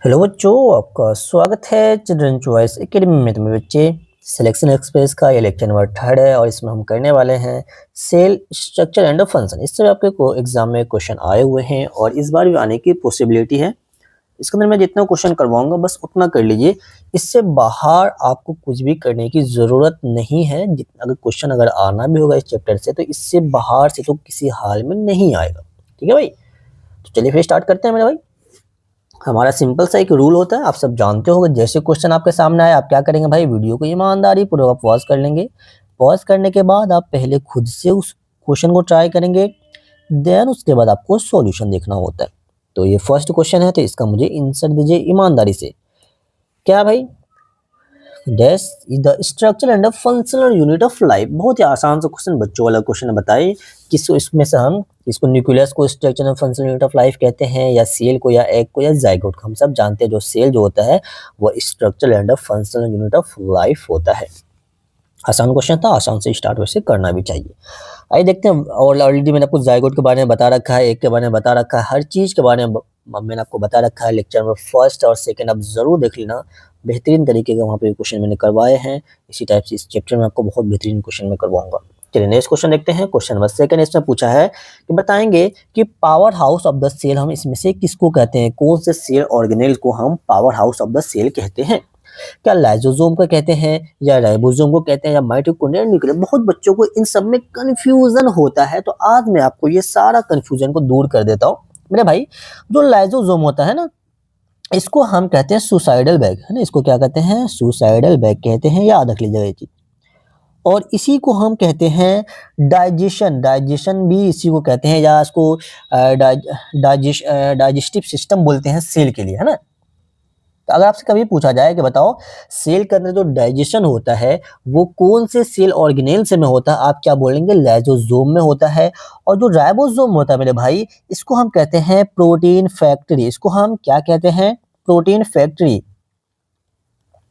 Hello बच्चों, आपका स्वागत है चिल्ड्रन चॉइस एकेडमी में। तुम्हें बच्चे सिलेक्शन एक्सप्रेस का ये लेक्चर नंबर 3 है और इसमें हम करने वाले हैं सेल स्ट्रक्चर एंड फंक्शन। इससे आपके को एग्जाम में क्वेश्चन आए हुए हैं और इस बार भी आने की पॉसिबिलिटी है। इसके अंदर मैं जितना क्वेश्चन करवाऊंगा बस उतना कर लीजिए। इससे बाहर आपको कुछ भी करने की ज़रूरत नहीं है। अगर क्वेश्चन अगर आना भी होगा इस चैप्टर से तो इससे बाहर से तो किसी हाल में नहीं आएगा। ठीक है भाई, तो चलिए फिर स्टार्ट करते हैं मेरे भाई। हमारा सिंपल सा एक रूल होता है, आप सब जानते होंगे। जैसे क्वेश्चन आपके सामने आए आप क्या करेंगे भाई, वीडियो को ईमानदारी पूर्वक पॉज कर लेंगे। पॉज करने के बाद आप पहले खुद से उस क्वेश्चन को ट्राई करेंगे, देन उसके बाद आपको सॉल्यूशन देखना होता है। तो ये फर्स्ट क्वेश्चन है तो इसका मुझे आंसर दीजिए ईमानदारी से। क्या भाई, dash is the structure and functional unit of life. बहुत ही आसान सा क्वेश्चन, बच्चों वाला क्वेश्चन है। बताइए किसको इसमें से हम इसको न्यूक्लियस को structure and functional unit of life कहते हैं, या सेल को, या एग को, या जाइगोट को। हम सब जानते हैं जो सेल जो होता है वो structure and functional unit of life होता है। आसान क्वेश्चन था, आसान से स्टार्ट वैसे करना भी चाहिए। आइए देखते हैं। और ऑलरेडी मैंने आपको जाइगोट के बारे में बता रखा है, एग के बारे में बता रखा है, हर चीज के बारे में मैंने आपको बता रखा है। लेक्चर में फर्स्ट और सेकंड आप जरूर देख लेना, बेहतरीन तरीके के वहाँ पे क्वेश्चन मैंने करवाए हैं। इसी टाइप से इस चैप्टर में आपको बहुत बेहतरीन क्वेश्चन में करवाऊंगा। चलिए नेक्स्ट क्वेश्चन देखते हैं। क्वेश्चन नंबर सेकंड इसमें पूछा है कि बताएंगे कि power house of the cell हम इसमें से किसको कहते हैं, कौन से सेल ऑर्गेनेल को हम power house of the cell कहते हैं। क्या लाइसोसोम को कहते हैं, या राइबोसोम को कहते हैं, या माइटोकॉन्ड्रिया न्यूक्लियस। बहुत बच्चों को इन सब में कंफ्यूजन होता है, तो आज मैं आपको ये सारा कंफ्यूजन को दूर कर देता हूँ मेरे भाई। जो लाइसोसोम होता है ना, इसको हम कहते हैं सुसाइडल बैग, है ना। इसको क्या कहते हैं, सुसाइडल बैग कहते हैं, याद रख लीजिएगा ये चीज। और इसी को हम कहते हैं डाइजेशन, डाइजेशन भी इसी को कहते हैं, या इसको डाइजेस्टिव सिस्टम बोलते हैं सेल के लिए, है ना। तो अगर आपसे कभी पूछा जाए कि बताओ सेल के अंदर जो डाइजेशन होता है वो कौन से सेल ऑर्गेनेल से में होता है, आप क्या बोलेंगे, लाइसोसोम में होता है। और जो राइबोसोम होता है मेरे भाई, इसको हम कहते हैं प्रोटीन फैक्ट्री। इसको हम क्या कहते हैं, प्रोटीन फैक्ट्री,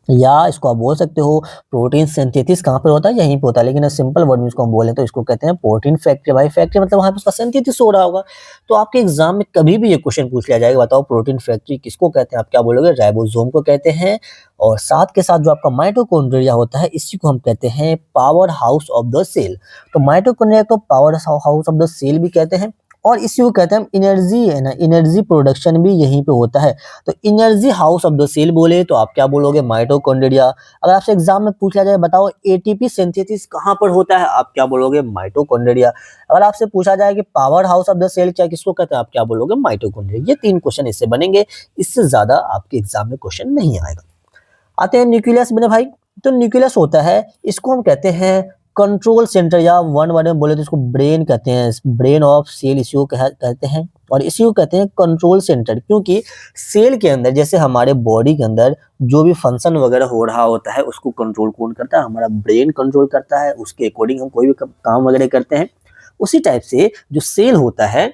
या इसको आप बोल सकते हो प्रोटीन सिंथेसिस। कहाँ पर होता है, यहीं पे होता है, लेकिन सिंपल वर्ड में इसको हम बोले तो इसको कहते हैं प्रोटीन फैक्ट्री। भाई फैक्ट्री मतलब वहाँ पे उसका सिंथेसिस हो रहा होगा। तो आपके एग्जाम में कभी भी ये क्वेश्चन पूछ लिया जाएगा, बताओ प्रोटीन फैक्ट्री किसको कहते हैं, आप क्या बोलोगे, राइबोसोम को कहते हैं। और साथ के साथ जो आपका माइटोकॉन्ड्रिया होता है इसी को हम कहते हैं power house of the cell. तो माइटोकॉन्ड्रिया को power house of the cell भी कहते हैं। और इसी को कहते हैं हम एनर्जी, है ना, एनर्जी प्रोडक्शन भी यहीं पे होता है। तो energy house of the cell बोले तो आप क्या बोलोगे, माइटोकॉन्ड्रिया। अगर आपसे एग्जाम में पूछ लिया जाए बताओ एटीपी सिंथेसिस कहाँ पर होता है, आप क्या बोलोगे, माइटोकॉन्ड्रिया। अगर आपसे पूछा जाए कि power house of the cell क्या किसको कहते हैं, आप क्या बोलोगे, माइटोकॉन्ड्रिया। ये 3 क्वेश्चन इससे बनेंगे, इससे ज्यादा आपके एग्जाम में क्वेश्चन नहीं आएगा। आते हैं न्यूक्लियस मेरे भाई। तो न्यूक्लियस होता है, इसको हम कहते हैं कंट्रोल सेंटर, या वन वर्ड में बोले तो इसको ब्रेन कहते हैं, ब्रेन ऑफ सेल इसी को कहते हैं। और इसी को कहते हैं कंट्रोल सेंटर, क्योंकि सेल के अंदर जैसे हमारे बॉडी के अंदर जो भी फंक्शन वगैरह हो रहा होता है उसको कंट्रोल कौन करता है, हमारा ब्रेन कंट्रोल करता है। उसके अकॉर्डिंग हम कोई भी काम वगैरह करते हैं। उसी टाइप से जो सेल होता है,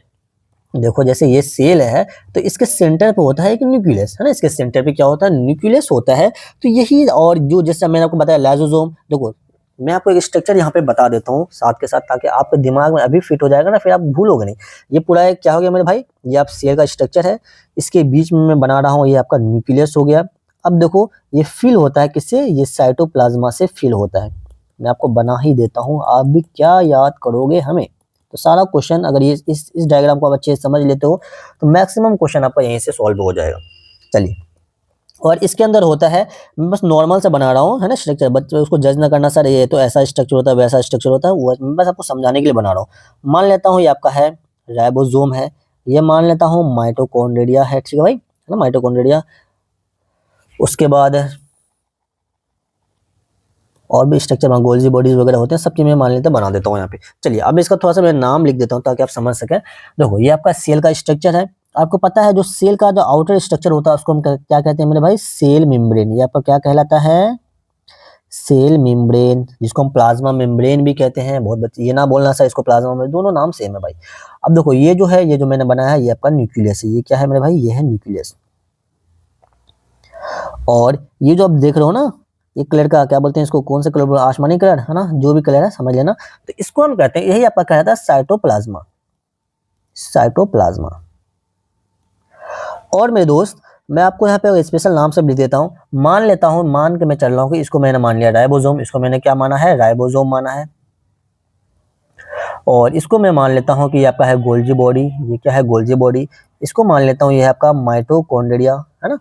देखो जैसे ये सेल है तो इसके सेंटर पे होता है एक न्यूक्लियस, है ना। इसके सेंटर पे क्या होता है, न्यूक्लियस होता है। तो यही, और जो जैसे मैंने आपको बताया लाइसोसोम, देखो मैं आपको एक स्ट्रक्चर यहाँ पे बता देता हूँ साथ के साथ, ताकि आपके दिमाग में अभी फिट हो जाएगा ना, फिर आप भूलोगे नहीं। ये पूरा एक क्या हो गया मेरे भाई, ये आप सेल का स्ट्रक्चर है, इसके बीच में मैं बना रहा हूँ, ये आपका न्यूक्लियस हो गया। अब देखो ये फिल होता है किससे, ये साइटोप्लाज्मा से फिल होता है। मैं आपको बना ही देता हूँ, आप भी क्या याद करोगे हमें। तो सारा क्वेश्चन अगर ये इस डायग्राम को आप अच्छे से समझ लेते हो तो मैक्सिमम क्वेश्चन आपका यहीं से सॉल्व हो जाएगा। चलिए, और इसके अंदर होता है, मैं बस नॉर्मल से बना रहा हूँ, है ना, स्ट्रक्चर। बच्चे उसको जज ना करना, सर ये तो ऐसा स्ट्रक्चर होता है वैसा स्ट्रक्चर होता है, वो मैं बस आपको समझाने के लिए बना रहा हूँ। मान लेता हूँ ये आपका है राइबोसोम है, ये मान लेता हूँ माइटोकॉन्ड्रिया है, ठीक है भाई, है ना, माइटोकॉन्ड्रिया। उसके बाद और भी स्ट्रक्चर गोल्जी बॉडीज वगैरह होते हैं, सब चीज मैं मान लेते बना देता हूँ यहाँ पे। चलिए अब इसका थोड़ा सा मैं नाम लिख देता हूँ ताकि आप समझ सकें। देखो ये आपका सेल का स्ट्रक्चर है। आपको पता है जो सेल का जो आउटर स्ट्रक्चर होता है उसको हम क्या कहते हैं मेरे भाई, सेल मेम्ब्रेन। ये आपका क्या कहलाता है, सेल मेम्ब्रेन, जिसको हम प्लाज्मा मेम्ब्रेन भी कहते हैं। बहुत बच्चे ये ना बोलना सर इसको प्लाज्मा में, दोनों नाम सेम है भाई। अब देखो ये जो है, ये जो मैंने बनाया है ये आपका न्यूक्लियस है। ये क्या है मेरे भाई, ये है न्यूक्लियस। और ये जो आप देख रहे हो ना, ये कलर का क्या बोलते हैं इसको, कौन सा कलर, आसमानी कलर, है ना, जो भी कलर है समझ लेना। तो इसको हम कहते हैं, यही आपका कहता है साइटोप्लाज्मा, साइटोप्लाज्मा। और मेरे दोस्त मैं आपको यहाँ पे स्पेशल नाम से लिख देता हूँ, मान लेता हूँ, मान के मैं चल रहा हूँ कि इसको मैंने मान लिया राइबोसोम, इसको मैंने क्या माना है, राइबोसोम माना है। और इसको मैं मान लेता हूँ कि ये आपका है गोल्जी बॉडी, ये क्या है, गोल्जी बॉडी। इसको मान लेता हूँ ये है आपका माइटोकॉन्ड्रिया, है ना,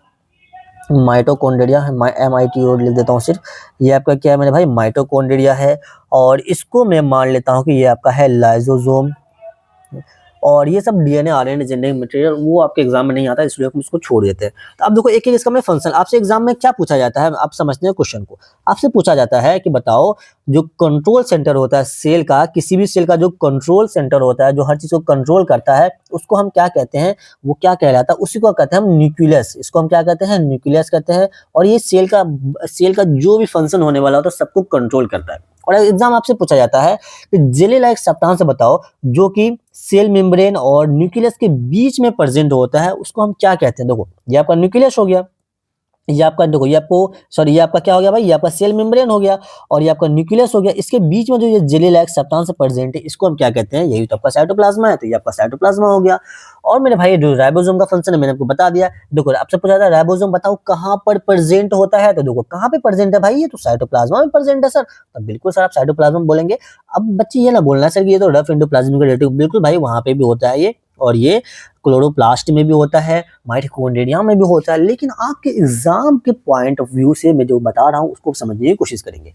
माइटोकॉन्ड्रिया है, MITO लिख देता हूँ सिर्फ। ये आपका क्या है मेरे भाई, माइटोकॉन्ड्रिया है। और इसको मैं मान लेता हूँ कि ये आपका है लाइसोसोम। और ये सब डीएनए आरएनए जेनेटिक मटेरियल वो आपके एग्जाम में नहीं आता, इसलिए हम इसको छोड़ देते हैं। तो अब देखो एक एक इसका मैं फंक्शन, आपसे एग्जाम में क्या पूछा जाता है, आप समझते हैं क्वेश्चन को। आपसे पूछा जाता है कि बताओ जो कंट्रोल सेंटर होता है सेल का, किसी भी सेल का जो कंट्रोल सेंटर होता है, जो हर चीज को कंट्रोल करता है, उसको हम क्या कहते हैं, वो क्या कहलाता है, उसी को कहते हैं हम न्यूक्लियस। इसको हम क्या कहते हैं, न्यूक्लियस कहते हैं। और ये सेल का जो भी फंक्शन होने वाला होता है सबको कंट्रोल करता है। और एग्जाम आपसे पूछा जाता है कि जेली लाइक सब्सटेंस बताओ जो कि सेल मेम्ब्रेन और न्यूक्लियस के बीच में प्रेजेंट होता है, उसको हम क्या कहते हैं। देखो ये आपका न्यूक्लियस हो गया, ये आपका देखो ये आपको सॉरी ये आपका क्या हो गया भाई, ये आपका सेल मेम्ब्रेन हो गया और ये आपका न्यूक्लियस हो गया। इसके बीच में जो ये जेली लाइक सब्सटेंस प्रेजेंट है, इसको हम क्या कहते हैं, यही तो आपका साइटोप्लाज्मा है, तो ये आपका साइटोप्लाज्मा हो गया। और मेरे भाई जो राइबोसोम का फंक्शन है मैंने आपको बता दिया। देखो आपसे पूछा था राइबोसोम बताओ कहाँ पर प्रेजेंट होता है, तो देखो कहाँ पे प्रेजेंट है भाई, ये तो साइटोप्लाज्मा में प्रेजेंट है सर। तो बिल्कुल सर आप साइटोप्लाज्मा बोलेंगे। अब बच्चे ये ना बोलना सर ये तो रफ एंडोप्लाज्मिक रेटिक्यूलम, बिल्कुल भाई वहां पे भी होता है ये, और ये क्लोरोप्लास्ट में भी होता है, माइटोकॉन्ड्रिया में भी होता है। लेकिन आपके एग्जाम के पॉइंट ऑफ व्यू से मैं जो बता रहा हूँ उसको समझने की कोशिश करेंगे।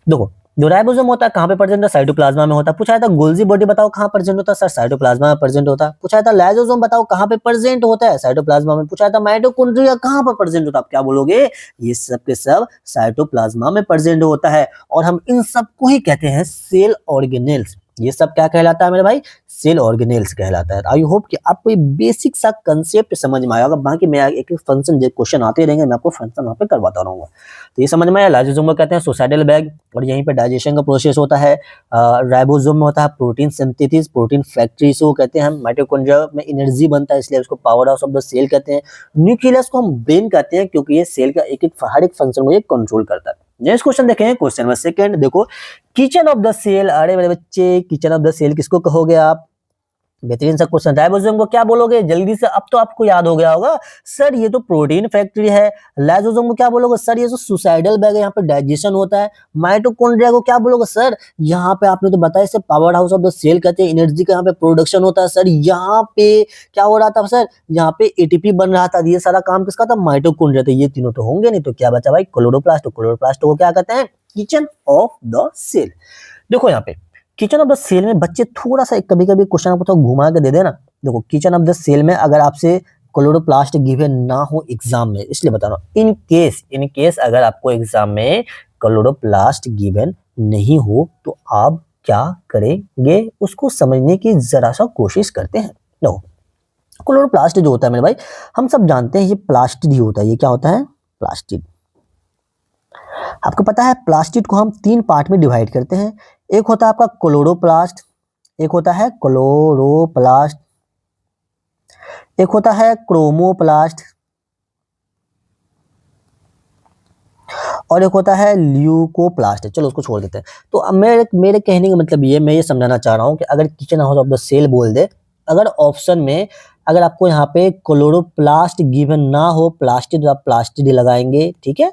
देखो जो राइबोसोम होता है कहाँ पे प्रेजेंट है, साइटोप्लाज्मा में होता है। पूछा था गोल्जी बॉडी बताओ कहाँ प्रेजेंट होता है, सर साइटोप्लाज्मा में प्रेजेंट होता है। पूछा था लाइसोसोम बताओ कहाँ पे प्रेजेंट होता है, साइटोप्लाज्मा में। पूछा था माइटोकॉन्ड्रिया कहाँ पर प्रेजेंट होता है, आप क्या बोलोगे, ये सब के सब साइटोप्लाज्मा में प्रेजेंट होता है। और हम इन सबको ही कहते हैं सेल ऑर्गेनेल्स। ये सब क्या कहलाता है मेरे भाई, सेल ऑर्गेनेल्स कहलाता है। आई होप कि आपको ये बेसिक सा कंसेप्ट समझ में आया होगा। बाकी मैं एक एक फंक्शन जो क्वेश्चन आते रहेंगे मैं आपको फंक्शन वहां पे करवाता रहूंगा। तो ये समझ में आया, लाइसोसोम को कहते हैं सुसाइडल बैग, और यहीं पे डाइजेशन का प्रोसेस होता है। राइबोसोम में होता है प्रोटीन सिंथेसिस, प्रोटीन फैक्ट्री से वो कहते हैं। माइटोकॉन्ड्रिया में एनर्जी बनता है इसलिए उसको power house of the cell कहते हैं। न्यूक्लियस को हम ब्रेन कहते हैं क्योंकि ये सेल का एक एक हर एक फंक्शन को ये कंट्रोल करता है। नेक्स्ट क्वेश्चन देखें, क्वेश्चन नंबर सेकंड देखो, किचन ऑफ द सेल। अरे मेरे बच्चे किचन ऑफ द सेल किसको कहोगे आप, बेहतरीन सा क्वेश्चन। राइबोसोम को क्या बोलोगे जल्दी से, अब तो आपको याद हो गया होगा सर ये तो प्रोटीन फैक्ट्री है। लाइसोसोम को क्या बोलोगे सर, ये तो सुसाइडल बैग है, यहाँ पे डाइजेशन होता है। माइटोकॉन्ड्रिया को क्या बोलोगे सर, यहाँ पे आपने तो बताया इसे power house of the cell कहते हैं, एनर्जी का यहाँ पे प्रोडक्शन होता है सर। यहाँ पे क्या हो रहा था सर, यहाँ पे एटीपी बन रहा था, ये सारा काम किसका था, माइटोकॉन्ड्रिया। तो ये तीनों तो होंगे नहीं, तो क्या बचा भाई, क्लोरोप्लास्ट। क्लोरोप्लास्ट को क्या कहते हैं, किचन ऑफ द सेल। देखो यहाँ पे किचन ऑफ द सेल में बच्चे थोड़ा सा कभी कभी क्वेश्चन आपको तो घुमा के दे देना। देखो किचन ऑफ द सेल में अगर आपसे क्लोरोप्लास्ट गिवन ना हो एग्जाम में, इसलिए बता रहा हूँ, इन केस अगर आपको एग्जाम में क्लोरोप्लास्ट गिवन नहीं हो तो आप क्या करेंगे, उसको समझने की जरा सा कोशिश करते हैं। देखो क्लोरोप्लास्ट जो होता है मेरे भाई, हम सब जानते हैं ये प्लास्टिड ही होता है। ये क्या होता है, प्लास्टिड। आपको पता है प्लास्टिड को हम 3 पार्ट में डिवाइड करते हैं। एक होता है आपका क्लोरोप्लास्ट, एक होता है क्लोरोप्लास्ट, एक होता है क्रोमोप्लास्ट, और एक होता है ल्यूकोप्लास्ट। चलो उसको छोड़ देते हैं। तो अब मेरे कहने का मतलब ये, मैं ये समझाना चाह रहा हूं कि अगर kitchen house of the cell बोल दे, अगर ऑप्शन में अगर आपको यहाँ पे क्लोरोप्लास्ट गिवन ना हो, प्लास्टिड, तो आप प्लास्टिड लगाएंगे, ठीक है।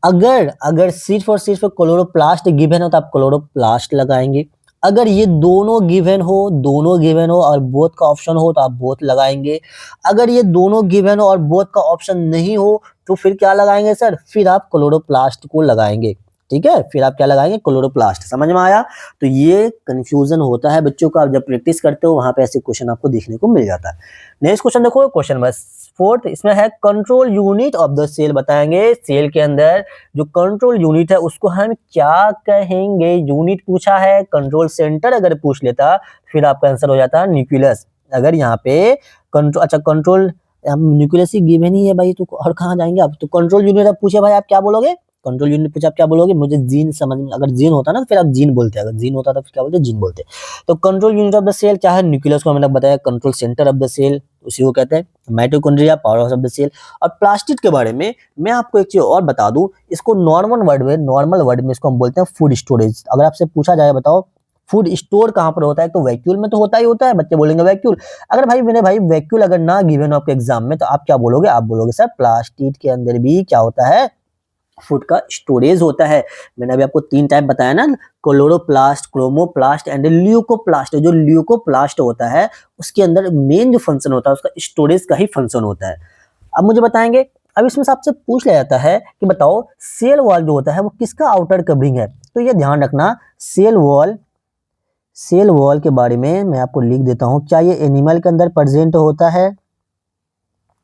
अगर सिर्फ और सिर्फ क्लोरोप्लास्ट गिवन हो तो आप क्लोरोप्लास्ट लगाएंगे। अगर ये दोनों गिवन हो और बोथ का ऑप्शन हो तो आप बोथ लगाएंगे। अगर ये दोनों गिवन हो और बोथ का ऑप्शन नहीं हो तो फिर क्या लगाएंगे सर, फिर आप क्लोरोप्लास्ट को लगाएंगे, ठीक है। फिर आप क्या लगाएंगे, क्लोरोप्लास्ट। समझ में आया। तो ये कंफ्यूजन होता है बच्चों का, आप जब प्रैक्टिस करते हो वहां पे ऐसे क्वेश्चन आपको देखने को मिल जाता है। नेक्स्ट क्वेश्चन देखो, क्वेश्चन नंबर 4, इसमें है control unit of the cell. बताएंगे सेल के अंदर जो कंट्रोल यूनिट है उसको हम क्या कहेंगे। यूनिट पूछा है, कंट्रोल सेंटर अगर पूछ लेता फिर आपका आंसर हो जाता है न्यूक्लियस। अगर यहाँ पे कंट्रोल, अच्छा कंट्रोल न्यूक्लियस ही गिवन ही है भाई, तो और कहाँ जाएंगे आप। तो कंट्रोल यूनिट आप पूछे भाई आप क्या बोलोगे, कंट्रोल यूनिट पूछा आप क्या बोलोगे, मुझे जीन समझ में, अगर जीन होता ना फिर आप जीन बोलते, अगर जीन होता तो फिर क्या बोलते, जीन बोलते। तो control unit of the cell क्या है, न्यूक्लियस को मैंने बताया, control centre of the cell उसी को कहते हैं, mitochondria power house of the cell. और प्लास्टिड के बारे में मैं आपको एक चीज और बता दूं, इसको नॉर्मल वर्ड में इसको हम बोलते हैं फूड स्टोरेज। अगर आपसे पूछा जाए बताओ फूड स्टोर कहाँ पर होता है? तो वैक्यूल में तो होता ही होता है, बच्चे बोलेंगे वैक्यूल। अगर भाई मैंने भाई वैक्यूल अगर ना गिवन हो आपके एग्जाम में तो आप क्या बोलोगे? आप बोलोगे सर प्लास्टिक के अंदर भी क्या होता है? फूड का स्टोरेज होता है। मैंने अभी आपको 3 टाइप बताया ना, क्लोरोप्लास्ट, क्रोमोप्लास्ट एंड ल्यूकोप्लास्ट। जो ल्यूकोप्लास्ट होता है उसके अंदर मेन जो फंक्शन होता है उसका स्टोरेज का ही फंक्शन होता है। अब मुझे बताएंगे, अब इसमें से आपसे पूछ लिया जाता है कि बताओ सेल वॉल जो होता है वो किसका आउटर कवरिंग है? तो ये ध्यान रखना, सेल वॉल के बारे में मैं आपको लिख देता हूं। क्या ये एनिमल के अंदर प्रेजेंट होता है?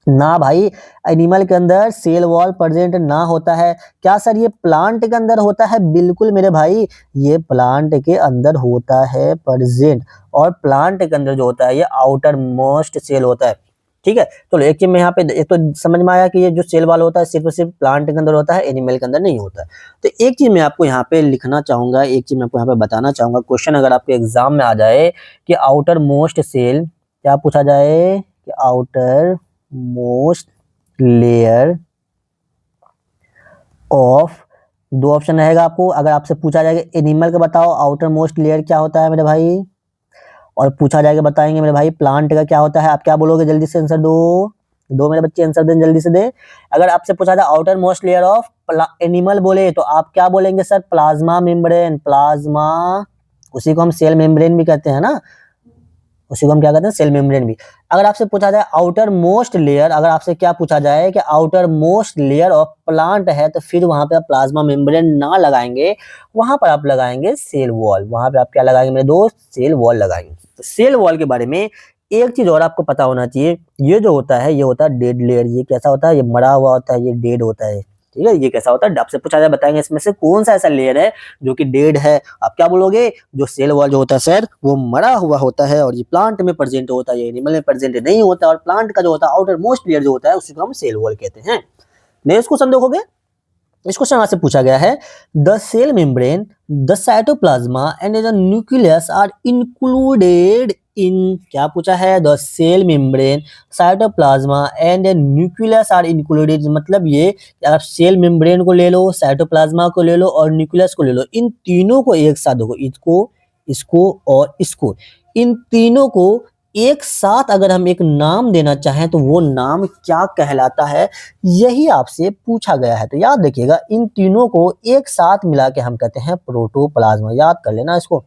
ना भाई, एनिमल के अंदर सेल वॉल प्रेजेंट ना होता है। क्या सर ये प्लांट के अंदर होता है? बिल्कुल मेरे भाई, ये प्लांट के अंदर होता है प्रेजेंट। और प्लांट के अंदर जो होता है ये आउटर मोस्ट सेल होता है। ठीक है, चलो एक चीज में यहाँ पे एक तो समझ में आया कि ये जो सेल वॉल होता है सिर्फ और सिर्फ प्लांट के अंदर होता है, एनिमल के अंदर नहीं होता है। तो एक चीज मैं आपको यहाँ पे लिखना चाहूंगा, एक चीज मैं आपको यहाँ पे बताना चाहूंगा। क्वेश्चन अगर आपके एग्जाम में आ जाए कि आउटर मोस्ट सेल, क्या पूछा जाए कि outer most layer of, 2 option रहेगा आपको। अगर आपसे पूछा जाएगा एनिमल का बताओ आउटर मोस्ट लेयर क्या होता है मेरे भाई, और पूछा जाएगा बताएंगे मेरे भाई प्लांट का क्या होता है, आप क्या बोलोगे? जल्दी से आंसर दो, दो मेरे बच्चे आंसर दें, जल्दी से दे। अगर आपसे पूछा जाए outer most layer of animal बोले तो आप क्या बोलेंगे? सर प्लाज्मा मेम्ब्रेन, प्लाज्मा, उसी को हम सेल मेम्ब्रेन भी कहते हैं ना, उसी को हम क्या कहते हैं? सेल मेम्ब्रेन भी। अगर आपसे पूछा जाए आउटर मोस्ट लेयर, अगर आपसे क्या पूछा जाए कि outer most layer of plant है तो फिर वहां पे आप प्लाज्मा मेम्ब्रेन ना लगाएंगे, वहां पर आप लगाएंगे सेल वॉल। वहां पे आप क्या लगाएंगे मेरे दोस्त? सेल वॉल लगाएंगे। तो सेल वॉल के बारे में एक चीज और आपको पता होना चाहिए, ये जो होता है ये होता है डेड लेयर। ये कैसा होता है? ये मरा हुआ होता है, ये डेड होता है। ठीक है, ये कैसा होता है? आपसे पूछा जाए बताएंगे इसमें से कौन सा ऐसा लेयर है जो कि डेड है, आप क्या बोलोगे? जो सेल वॉल जो होता है सर वो मरा हुआ होता है, और ये प्लांट में प्रेजेंट होता है, ये एनिमल में प्रेजेंट नहीं होता। और प्लांट का जो होता है आउटर मोस्ट लेयर जो होता है उसी को हम सेल वॉल कहते हैं। नेक्स्ट क्वेश्चन देखोगे, इस क्वेश्चन से पूछा गया है the cell membrane, the cytoplasm and the nucleus are included in, क्या पूछा है? The cell membrane, cytoplasm and nucleus are included, मतलब ये आप सेल मेम्ब्रेन को ले लो, साइटोप्लाज्मा को ले लो और न्यूक्लियस को ले लो, इन तीनों को एक साथ देखो, इसको, इसको और इसको, इन तीनों को एक साथ अगर हम एक नाम देना चाहें तो वो नाम क्या कहलाता है? यही आपसे पूछा गया है। तो याद रखिएगा, इन तीनों को एक साथ मिला के हम कहते हैं प्रोटोप्लाज्मा। याद कर लेना इसको,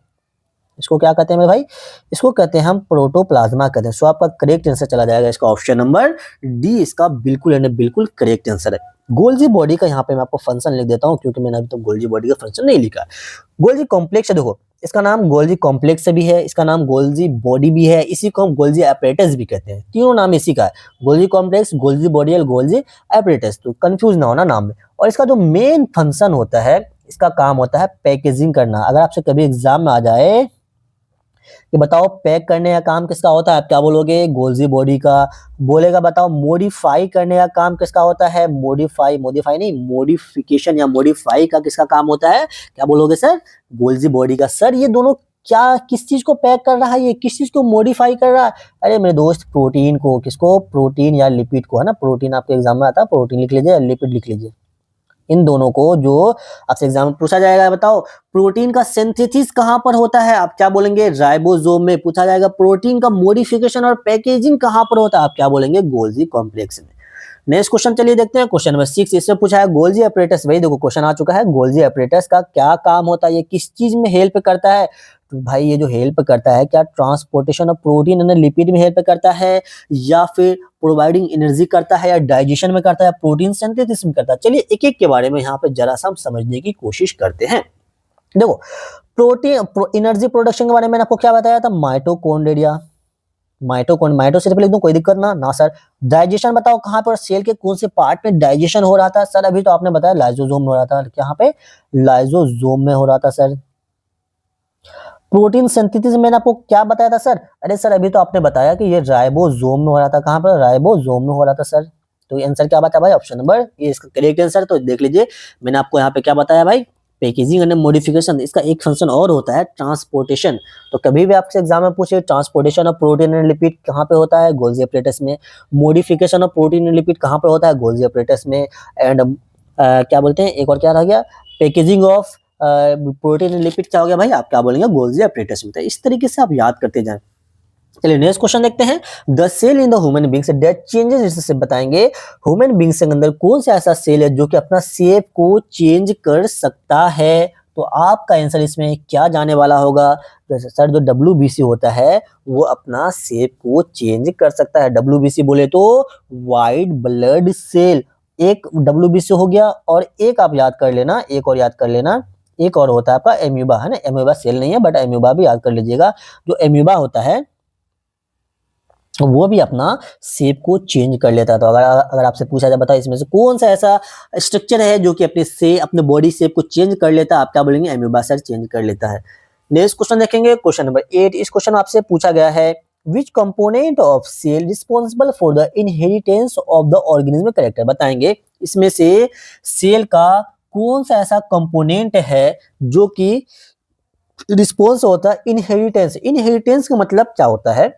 इसको क्या कहते हैं मेरे भाई? इसको कहते हैं हम प्रोटोप्लाज्मा कहते हैं। सो आपका करेक्ट आंसर चला जाएगा इसका ऑप्शन नंबर डी, इसका बिल्कुल यानी बिल्कुल करेक्ट आंसर है। गोल्जी बॉडी का यहाँ पे मैं आपको फंक्शन लिख देता हूँ क्योंकि मैंने अभी तो गोल्जी बॉडी का फंक्शन नहीं लिखा। गोल्जी कॉम्प्लेक्स है, देखो इसका नाम गोल्जी कॉम्प्लेक्स भी है, इसका नाम गोल्जी बॉडी भी है, इसी को हम गोल्जी एपरेटस भी कहते हैं। तीनों नाम इसी का है, गोल्जी कॉम्प्लेक्स, गोल्जी बॉडी और गोल्जी एपरेटस। तो कंफ्यूज ना होना नाम में। और इसका जो मेन फंक्शन होता है, इसका काम होता है पैकेजिंग करना। अगर आपसे कभी एग्जाम में आ जाए कि बताओ पैक करने का काम किसका होता है, आप क्या बोलोगे? गोल्जी बॉडी का। बोलेगा बताओ मॉडिफाई करने का काम किसका होता है? मॉडिफाई, मॉडिफाई नहीं, मॉडिफिकेशन या मॉडिफाई का किसका काम होता है? क्या बोलोगे सर? गोल्जी बॉडी का। सर ये दोनों क्या, किस चीज को पैक कर रहा है, ये किस चीज को मॉडिफाई कर रहा है? अरे मेरे दोस्त प्रोटीन को। किसको? प्रोटीन या लिपिड को, है ना। प्रोटीन आपके एग्जाम में आता है, प्रोटीन लिख लीजिए, लिपिड लिख लीजिए। इन दोनों को जो आपसे एग्जाम में पूछा जाएगा, बताओ प्रोटीन का सिंथेसिस कहां पर होता है? आप क्या बोलेंगे? राइबोसोम में। पूछा जाएगा प्रोटीन का मॉडिफिकेशन और पैकेजिंग कहां पर होता है? आप क्या बोलेंगे? गोल्जी कॉम्प्लेक्स में। नेक्स्ट क्वेश्चन चलिए देखते हैं, क्वेश्चन नंबर 6। इसमें पूछा है गोल्जी एपरेटस। भाई देखो क्वेश्चन आ चुका है, गोल्जी एपरेटस का क्या काम होता है, ये किस चीज में हेल्प करता है? तो भाई ये जो हेल्प करता है, क्या transportation of protein and lipid में हेल्प करता है, या फिर प्रोवाइडिंग एनर्जी करता है, या डाइजेशन में करता है, प्रोटीन सिंथेसिस में करता है? चलिए एक एक के बारे में यहाँ पे जरा सा हम समझने की कोशिश करते हैं। देखो प्रोटीन एनर्जी प्रोडक्शन के बारे में मैंने आपको क्या बताया था? माइटोकॉन्ड्रिया, माइटो से लिख दूं, कोई दिक्कत ना सर। डाइजेशन बताओ कहां पर, सेल के कौन से पार्ट में डाइजेशन हो रहा था? सर अभी तो आपने बताया लाइसोसोम में हो रहा था, यहाँ पे लाइसोसोम में हो रहा था सर। प्रोटीन सिंथेसिस मैंने आपको क्या बताया था सर? अरे सर अभी तो आपने बताया कि ये राइबोसोम में हो रहा था। कहां पर? राइबोसोम में हो रहा था सर। तो आंसर क्या बता भाई? ऑप्शन नंबर ये इसका करेक्ट आंसर। तो देख लीजिए मैंने आपको यहाँ पे क्या बताया भाई, पैकेजिंग एंड मॉडिफिकेशन। इसका एक फंक्शन और होता है ट्रांसपोर्टेशन। तो कभी भी आपसे एग्जाम में पूछे transportation of protein and lipid कहाँ पे होता है? गोल्जी एपरेटस में। Modification of protein and lipid कहाँ पे होता है? गोल्जी एपरेटस में। एंड क्या बोलते हैं, एक और क्या रह गया? पैकेजिंग ऑफ प्रोटीन लिपिड क्या हो गया भाई, आप क्या बोलेंगे, गोल्जी apparatus में। तो इस तरीके से आप याद करते जाएं। चलिए नेक्स्ट क्वेश्चन देखते हैं। The cell in the human beings that changes, इससे बताएंगे ह्यूमन बींग्स के अंदर कौन सा ऐसा सेल है जो कि अपना शेप को चेंज कर सकता है। तो आपका आंसर इसमें क्या जाने वाला होगा, जैसे सर जो WBC होता है वो अपना शेप को चेंज कर सकता है। WBC बोले तो व्हाइट ब्लड सेल, एक WBC हो गया, और एक आप याद कर लेना, एक और याद कर लेना, एक और होता है आपका एम्यूबा, है ना। एम्यूबा सेल नहीं है बट एम्यूबा भी याद कर लीजिएगा। जो एम्यूबा होता है वो भी अपना शेप को चेंज कर लेता है। तो अगर अगर आपसे पूछा जाए बताओ इसमें से कौन सा ऐसा स्ट्रक्चर है जो कि अपने बॉडी शेप को चेंज कर लेता है, आप क्या बोलेंगे, एम्यूबा सर चेंज कर लेता है। नेक्स्ट क्वेश्चन देखेंगे, क्वेश्चन नंबर 8। इस क्वेश्चन आपसे पूछा गया है which component of cell responsible for the inheritance of the organism character. बताएंगे इसमें से सेल का कौन सा ऐसा कंपोनेंट है जो कि रिस्पॉन्स होता है इनहेरिटेंस। इनहेरिटेंस का मतलब क्या होता है,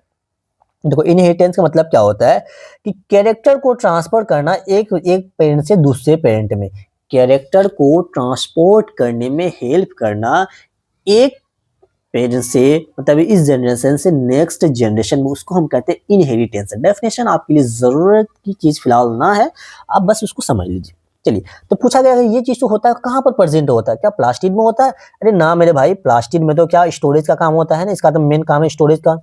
देखो इनहेरिटेंस का मतलब क्या होता है कि कैरेक्टर को ट्रांसफर करना एक पेरेंट से दूसरे पेरेंट में, कैरेक्टर को ट्रांसपोर्ट करने में हेल्प करना एक पेरेंट से, मतलब इस जनरेशन से नेक्स्ट जनरेशन में, उसको हम कहते हैं इनहेरिटेंस। डेफिनेशन आपके लिए जरूरत की चीज फिलहाल ना है, आप बस उसको समझ लीजिए। चलिए, तो पूछा गया है ये चीज तो होता है कहाँ पर प्रेजेंट होता है, क्या प्लास्टिड में होता है। अरे ना मेरे भाई, प्लास्टिड में तो क्या स्टोरेज का काम होता है ना, इसका तो मेन काम है स्टोरेज का।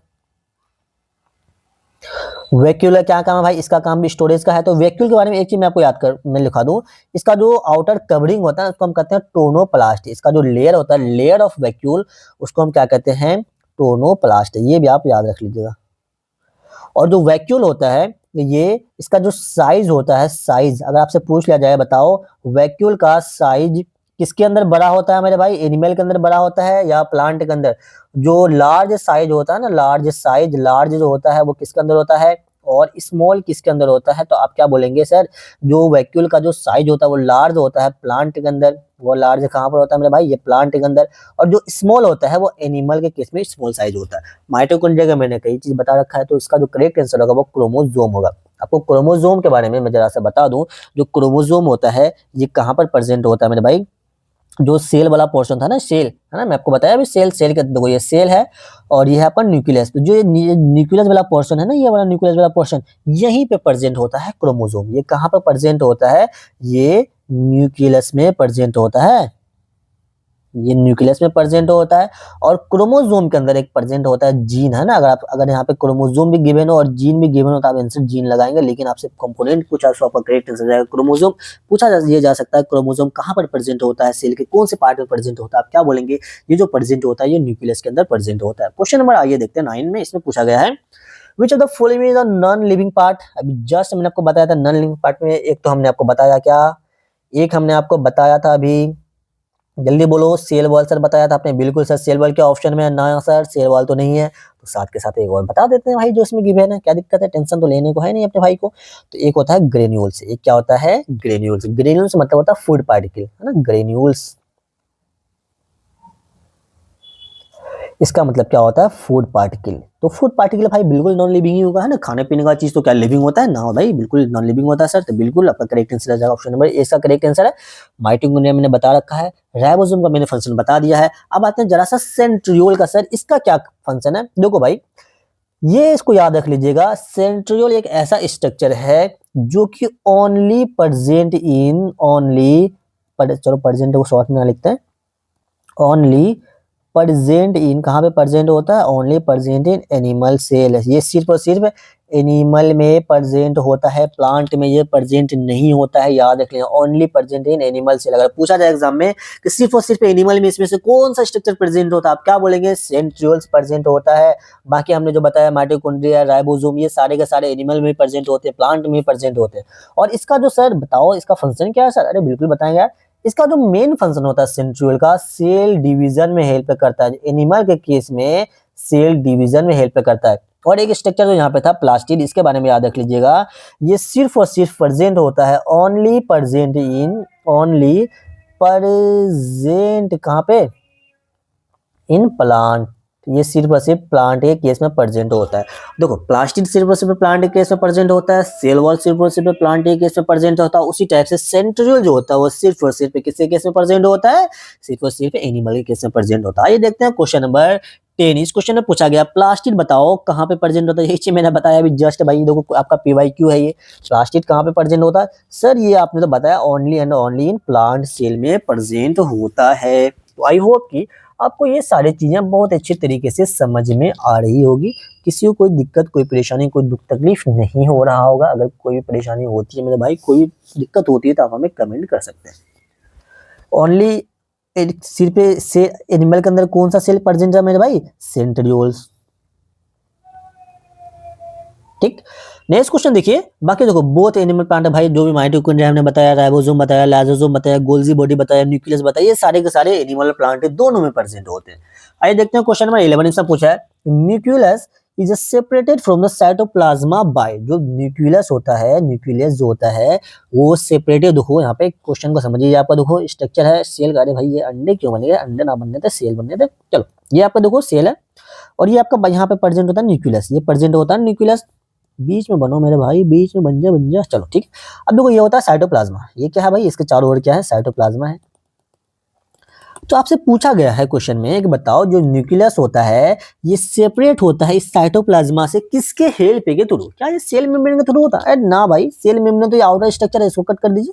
वैक्यूल का क्या काम है भाई, इसका काम भी स्टोरेज का है। तो वैक्यूल के बारे में एक चीज मैं आपको याद कर मैं लिखा दूं, इसका जो आउटर कवरिंग होता है उसको हम कहते हैं टोनोप्लास्ट। इसका जो लेयर होता है, लेयर ऑफ वैक्यूल, उसको हम क्या कहते हैं, टोनोप्लास्ट। ये भी आप याद रख लीजिएगा। और जो वैक्यूल होता है, ये इसका जो साइज होता है, साइज अगर आपसे पूछ लिया जाए बताओ वैक्यूल का साइज किसके अंदर बड़ा होता है मेरे भाई, एनिमल के अंदर बड़ा होता है या प्लांट के अंदर। जो लार्ज साइज होता है ना, लार्ज साइज, लार्ज जो होता है वो किसके अंदर होता है, और स्मॉल किसके अंदर होता है। तो आप क्या बोलेंगे सर, जो वैक्यूल का जो साइज होता है वो लार्ज होता है प्लांट के अंदर। वो लार्ज कहाँ पर होता है मेरे भाई, ये प्लांट के अंदर। और जो स्मॉल होता है वो एनिमल के केस में स्मॉल साइज होता है। माइटोकॉन्ड्रिया का मैंने कई चीज बता रखा है, तो इसका जो करेक्ट आंसर होगा वो क्रोमोसोम होगा। आपको क्रोमोसोम के बारे में मैं जरा सा बता दूं, जो क्रोमोसोम होता है ये कहाँ पर प्रेजेंट होता है मेरे भाई, जो सेल वाला पोर्शन था ना, सेल है ना, मैं आपको बताया अभी सेल, सेल के देखो ये सेल है और ये है आपका न्यूक्लियस। तो जो ये न्यूक्लियस वाला पोर्शन है ना, ये वाला न्यूक्लियस वाला पोर्शन, यहीं पे प्रेजेंट होता है क्रोमोसोम। ये कहाँ पर प्रेजेंट होता है, ये न्यूक्लियस में प्रेजेंट होता है, ये न्यूक्लियस में प्रेजेंट होता है। और क्रोमोसोम के अंदर एक प्रेजेंट होता है जीन, है ना। अगर यहाँ पे क्रोमोसोम भी गिवन हो और जीन भी गिवन हो तो आप आंसर जीन लगाएंगे, लेकिन आपसे कंपोनेंट पूछा तो आपका करेक्ट आंसर जाएगा क्रोमोसोम। पूछा ये जा सकता है क्रोमोसोम कहाँ पर प्रेजेंट होता है, सेल के कौन से पार्ट में प्रेजेंट होता है, आप क्या बोलेंगे, ये जो प्रेजेंट होता है ये न्यूक्लियस के अंदर प्रेजेंट होता है। क्वेश्चन नंबर आइए देखते हैं 9 में, इसमें पूछा गया है विच of the following is a non living part. अभी जस्ट मैंने आपको बताया था नॉन लिविंग पार्ट में, एक तो हमने आपको बताया क्या, एक हमने आपको बताया था अभी, जल्दी बोलो, सेल वॉल सर बताया था आपने, बिल्कुल सर सेल वॉल के ऑप्शन में ना सर, सेल वॉल तो नहीं है। तो साथ के साथ एक और बता देते हैं भाई जो इसमें गिवन है, क्या दिक्कत है, टेंशन तो लेने को है नहीं अपने भाई को। तो एक होता है ग्रेन्यूल्स, एक क्या होता है, ग्रेन्यूल्स। ग्रेन्यूल्स मतलब होता है फूड पार्टिकल, है ना, ग्रेन्यूल्स इसका मतलब क्या होता है, फूड पार्टिकल। तो फूड पार्टिकल भाई बिल्कुल नॉन लिविंग ही होगा, है ना, खाने पीने का चीज तो क्या लिविंग होता है ना भाई, बिल्कुल नॉन लिविंग होता है सर। तो बिल्कुल आपका करेक्ट आंसर आ जाएगा ऑप्शन नंबर ए, इसका करेक्ट आंसर है। माइटोकॉन्ड्रिया मैंने बता रखा है, राइबोसोम का मैंने फंक्शन बता दिया है। अब आते हैं जरा सा सेंट्रियोल का, सर इसका क्या फंक्शन है। देखो भाई ये इसको याद रख लीजिएगा, सेंट्रियोल एक ऐसा स्ट्रक्चर है जो कि ओनली प्रेजेंट इन, चलो प्रेजेंट को शॉर्ट में लिखते हैं, ओनली प्रेजेंट इन, कहाँ पे प्रेजेंट होता है, only present in animal cell. ये सिर्फ और सिर्फ एनिमल में प्रेजेंट होता है, प्लांट में ये प्रेजेंट नहीं होता है, याद रख लेना, only present in animal cell. अगर पूछा जाए एग्जाम में कि सिर्फ और सिर्फ एनिमल में इसमें से कौन सा स्ट्रक्चर प्रेजेंट होता है, आप क्या बोलेंगे, सेंट्रियोल्स प्रेजेंट होता है। बाकी हमने जो बताया माइटोकॉन्ड्रिया, राइबोसोम, ये सारे के सारे एनिमल में प्रेजेंट होते हैं, प्लांट में प्रेजेंट होते हैं। और इसका जो सर बताओ इसका फंक्शन क्या है सर, अरे बिल्कुल बताएंगे यार। इसका जो मेन फंक्शन होता है सेंट्रियोल का, सेल डिवीजन में हेल्प करता है, एनिमल के केस में सेल डिवीजन में हेल्प करता है। और एक स्ट्रक्चर जो यहाँ पे था प्लास्टिड, इसके बारे में याद रख लीजिएगा, ये सिर्फ और सिर्फ प्रेजेंट होता है, ओनली प्रेजेंट इन, कहाँ पे, इन प्लांट, तो ये सिर्फ और सिर्फ प्लांट के केस में प्रेजेंट होता है। देखो प्लास्टिड सिर्फ और सिर्फ प्लांट के केस में प्रेजेंट होता है, सेल वॉल सिर्फ और सिर्फ प्लांट के केस में प्रेजेंट होता है। उसी टाइप से सेंट्रियोल जो होता है वो सिर्फ और सिर्फ किसके केस में प्रेजेंट होता है, सिर्फ और सिर्फ एनिमल के केस में प्रेजेंट होता है। आइए देखते हैं क्वेश्चन नंबर 10। इस क्वेश्चन में पूछा गया प्लास्टिड बताओ कहाँ पे प्रेजेंट होता है। यही चीज मैंने बताया अभी जस्ट भाई, देखो आपका PYQ है ये, प्लास्टिड कहाँ पे प्रेजेंट होता है सर, ये आपने तो बताया only and only in plant cell में प्रेजेंट होता है। तो आई होप कि आपको ये सारी चीजें बहुत अच्छे तरीके से समझ में आ रही होगी, किसी को कोई दिक्कत कोई परेशानी कोई दुख तकलीफ नहीं हो रहा होगा। अगर कोई भी परेशानी होती है मेरे भाई, कोई दिक्कत होती है तो आप हमें कमेंट कर सकते हैं। ओनली सिर पे से एनिमल के अंदर कौन सा सेल प्रेजेंट है मेरे भाई, सेंट्रियोल्स। ठीक, नेक्स्ट क्वेश्चन देखिए। बाकी देखो बोथ एनिमल प्लांट भाई, जो भी माइटोकॉन्ड्रिया हमने बताया, राइबोसोम बताया, लाइसोसोम बताया, गोल्गी बॉडी बताया, न्यूक्लियस बताया, ये सारे के सारे एनिमल प्लांट दोनों में प्रेजेंट होते हैं। आइए देखते हैं क्वेश्चन नंबर 11। इसमें पूछा है nucleus is separated from the cytoplasm by, जो न्यूक्लियस होता है, न्यूक्लियस जो होता है वो सेपरेटेड, देखो यहाँ पे क्वेश्चन को समझिए। आपका देखो स्ट्रक्चर है सेल का, अरे भाई ये अंडे क्यों बने, अंडे ना बनने थे सेल बनने थे। चलो ये आपका देखो सेल है और ये आपका यहाँ पे प्रेजेंट होता है न्यूक्लियस, ये प्रेजेंट होता है न्यूक्लियस। बीच में बनो मेरे भाई, बीच में बन जा। चलो ठीक। अब देखो ये होता है साइटोप्लाज्मा, ये क्या है भाई, इसके चारों ओर क्या है, साइटोप्लाज्मा है। तो आपसे पूछा गया है क्वेश्चन में कि बताओ जो न्यूक्लियस होता है ये सेपरेट होता है इस साइटोप्लाज्मा से किसके हेल्प के थ्रू, क्या ये सेल मेम्ब्रेन के थ्रू होता है ना भाई, सेल मेम्ब्रेन तो ये आउटर स्ट्रक्चर है, इसको कट कर दीजिए।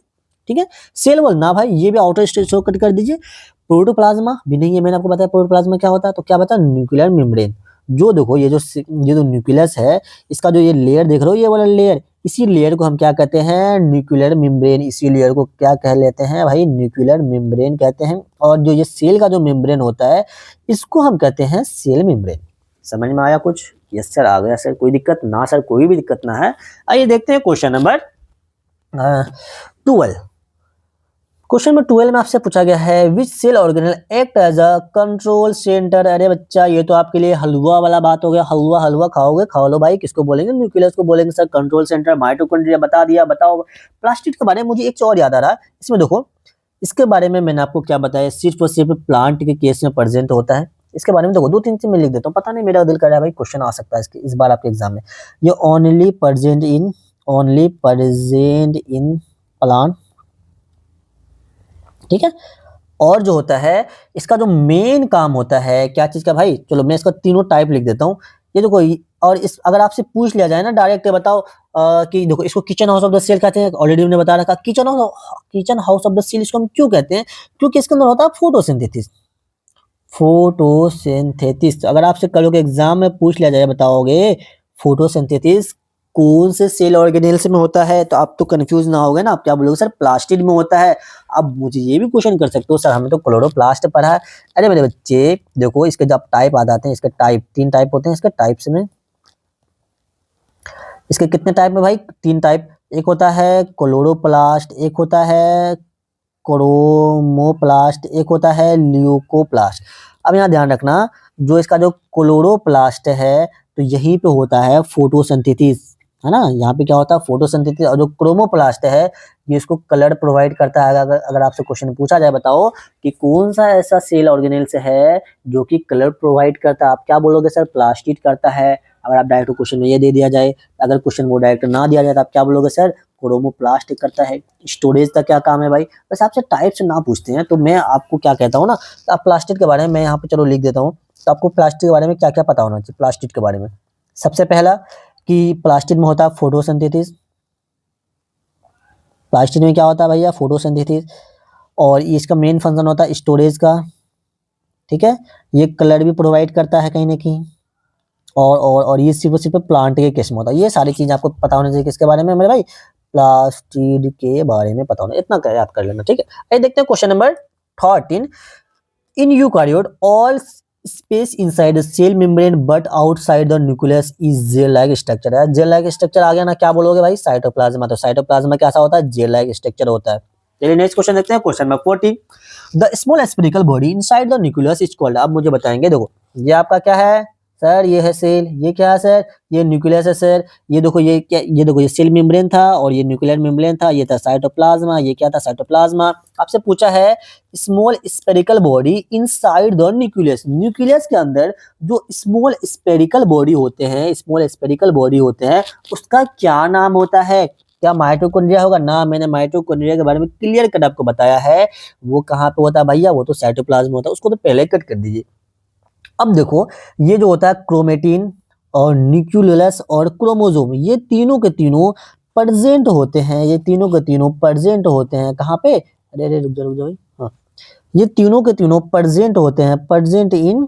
ठीक है, सेल वॉल ना भाई, ये भी आउटर स्ट्रक्चर कट कर दीजिए। प्रोटोप्लाज्मा भी नहीं है, मैंने आपको बताया प्रोटोप्लाज्मा क्या होता है, तो क्या बताया न्यूक्लियर मेम्ब्रेन। जो देखो ये जो न्यूक्लियस है इसका जो ये लेयर देख रहे हो, ये वाला लेयर, इसी लेयर को हम क्या कहते हैं, न्यूक्लियर मेम्ब्रेन। इसी लेयर को क्या कह लेते हैं भाई, न्यूक्लियर मेम्ब्रेन कहते हैं। और जो ये सेल का जो मेम्ब्रेन होता है इसको हम कहते हैं सेल मेम्ब्रेन। समझ में आया कुछ? यस सर आ गया सर, कोई दिक्कत ना सर, कोई भी दिक्कत ना है। आइए देखते हैं क्वेश्चन नंबर 12। क्वेश्चन नंबर 12 में आपसे पूछा गया है which cell organelle act as a control centre. अरे बच्चा ये तो आपके लिए हलवा वाला बात हो गया, हलवा हलवा खाओगे, खाओ लो भाई। किसको बोलेंगे, न्यूक्लियस को बोलेंगे सर। कंट्रोल सेंटर माइटोकॉन्ड्रिया बता दिया। बताओ प्लास्टिड के बारे में मुझे एक चीज और याद आ रहा है इसमें, देखो इसके बारे में मैंने आपको क्या बताया, सिर्फ और सिर्फ प्लांट के केस में प्रेजेंट होता है। इसके बारे में देखो 2-3 चीज मैं लिख देता हूँ, पता नहीं मेरा दिल कर रहा है भाई क्वेश्चन आ सकता है इसके इस बार आपके एग्जाम में। ये ओनली प्रेजेंट इन प्लांट, ठीक है। और जो होता है इसका जो मेन काम होता है क्या चीज का भाई, चलो मैं इसका तीनों टाइप लिख देता हूँ। ये देखो और इस अगर आपसे पूछ लिया जाए ना डायरेक्ट बताओ कि देखो इसको kitchen house of the cell कहते हैं, ऑलरेडी हमने बता रखा। Kitchen house of the cell इसको हम क्यों कहते हैं, क्योंकि इसके अंदर होता है फोटोसिंथेसिस। अगर आपसे कल के एग्जाम में पूछ लिया जाए बताओगे फोटोसिंथेसिस कौन से सेल ऑर्गेनेल्स में होता है, तो आप तो कंफ्यूज ना होगे ना, आप क्या बोलोगे सर प्लास्टिड में होता है। अब मुझे ये भी क्वेश्चन कर सकते हो सर हमें तो क्लोरोप्लास्ट पढ़ा है। अरे मेरे बच्चे देखो इसके जब टाइप आ जाते हैं, इसके टाइप 3 टाइप होते हैं इसके टाइप्स में। इसके कितने टाइप में भाई, 3 टाइप। एक होता है क्लोरोप्लास्ट, एक होता है क्रोमोप्लास्ट, एक होता है ल्यूकोप्लास्ट। अब यहाँ ध्यान रखना जो इसका जो क्लोरोप्लास्ट है तो यहीं पे होता है फोटोसिंथेसिस, है ना, यहाँ पे क्या होता है फोटोसिंथेसिस। और जो क्रोमोप्लास्ट है ये इसको कलर प्रोवाइड करता है। अगर आपसे क्वेश्चन पूछा जाए बताओ कि कौन सा ऐसा सेल ऑर्गेनेल्स है जो कि कलर प्रोवाइड करता है, आप क्या बोलोगे सर प्लास्टिड करता है। अगर आप डायरेक्ट क्वेश्चन में ये दे दिया जाए, अगर क्वेश्चन वो डायरेक्ट ना दिया जाए तो आप क्या बोलोगे सर क्रोमोप्लास्ट करता है। स्टोरेज का क्या काम है भाई, बस आपसे टाइप से ना पूछते हैं तो मैं आपको क्या कहता हूँ ना, तो आप प्लास्टिड के बारे में मैं यहाँ पे चलो लिख देता हूँ। तो आपको प्लास्टिड के बारे में क्या क्या पता होना चाहिए। प्लास्टिड के बारे में सबसे पहला कि प्लास्टिड में होता है फोटोसिंथेसिस। प्लास्टिड में क्या होता है भैया, फोटोसिंथेसिस। और इसका मेन फंक्शन होता है स्टोरेज का, ठीक है। ये कलर भी प्रोवाइड करता है कहीं ना कहीं। और ये सिर्फ प्लांट के केस में होता है। ये सारी चीज आपको पता होनी चाहिए किसके बारे में मेरे भाई, प्लास्टिड के बारे में पता होना, इतना याद कर लेना, ठीक है। आइए देखते हैं question number 13। In eukaryote all space inside the cell membrane but outside the nucleus is gel like structure है। जेल लाइक स्ट्रक्चर आ गया ना, क्या बोलोगे भाई साइटोप्लाज्मा। तो साइटोप्लाज्मा कैसा होता है, जेल लाइक स्ट्रक्चर होता है। चलिए नेक्स्ट क्वेश्चन देखते हैं question number 14। The small spherical body inside the nucleus is called. अब मुझे बताएंगे, देखो ये आपका क्या है सर ये है सेल, ये क्या है सर, ये न्यूक्लियस है सर, ये देखो ये क्या, ये देखो ये सेल मेम्ब्रेन था और ये न्यूक्लियर मेम्ब्रेन था, ये था साइटोप्लाज्मा, ये क्या था साइटोप्लाज्मा। आपसे पूछा है small spherical body inside the nucleus, nucleus के अंदर जो स्मॉल स्फेरिकल बॉडी होते हैं, स्मॉल स्फेरिकल बॉडी होते हैं, उसका क्या नाम होता है? क्या माइटोकॉन्ड्रिया होगा ना? मैंने माइटोकॉन्ड्रिया के बारे में क्लियर कट आपको बताया है, वो कहाँ पे होता है भैया, वो तो साइटोप्लाज्म होता है, उसको तो पहले कट कर दीजिए। अब देखो ये जो होता है क्रोमेटिन और न्यूक्लियस और क्रोमोसोम, ये तीनों के तीनों प्रेजेंट होते हैं, ये तीनों के तीनों प्रेजेंट होते हैं कहाँ पे? अरे अरे रुक जाओ भाई, हाँ, ये तीनों के तीनों प्रेजेंट होते हैं, प्रेजेंट इन।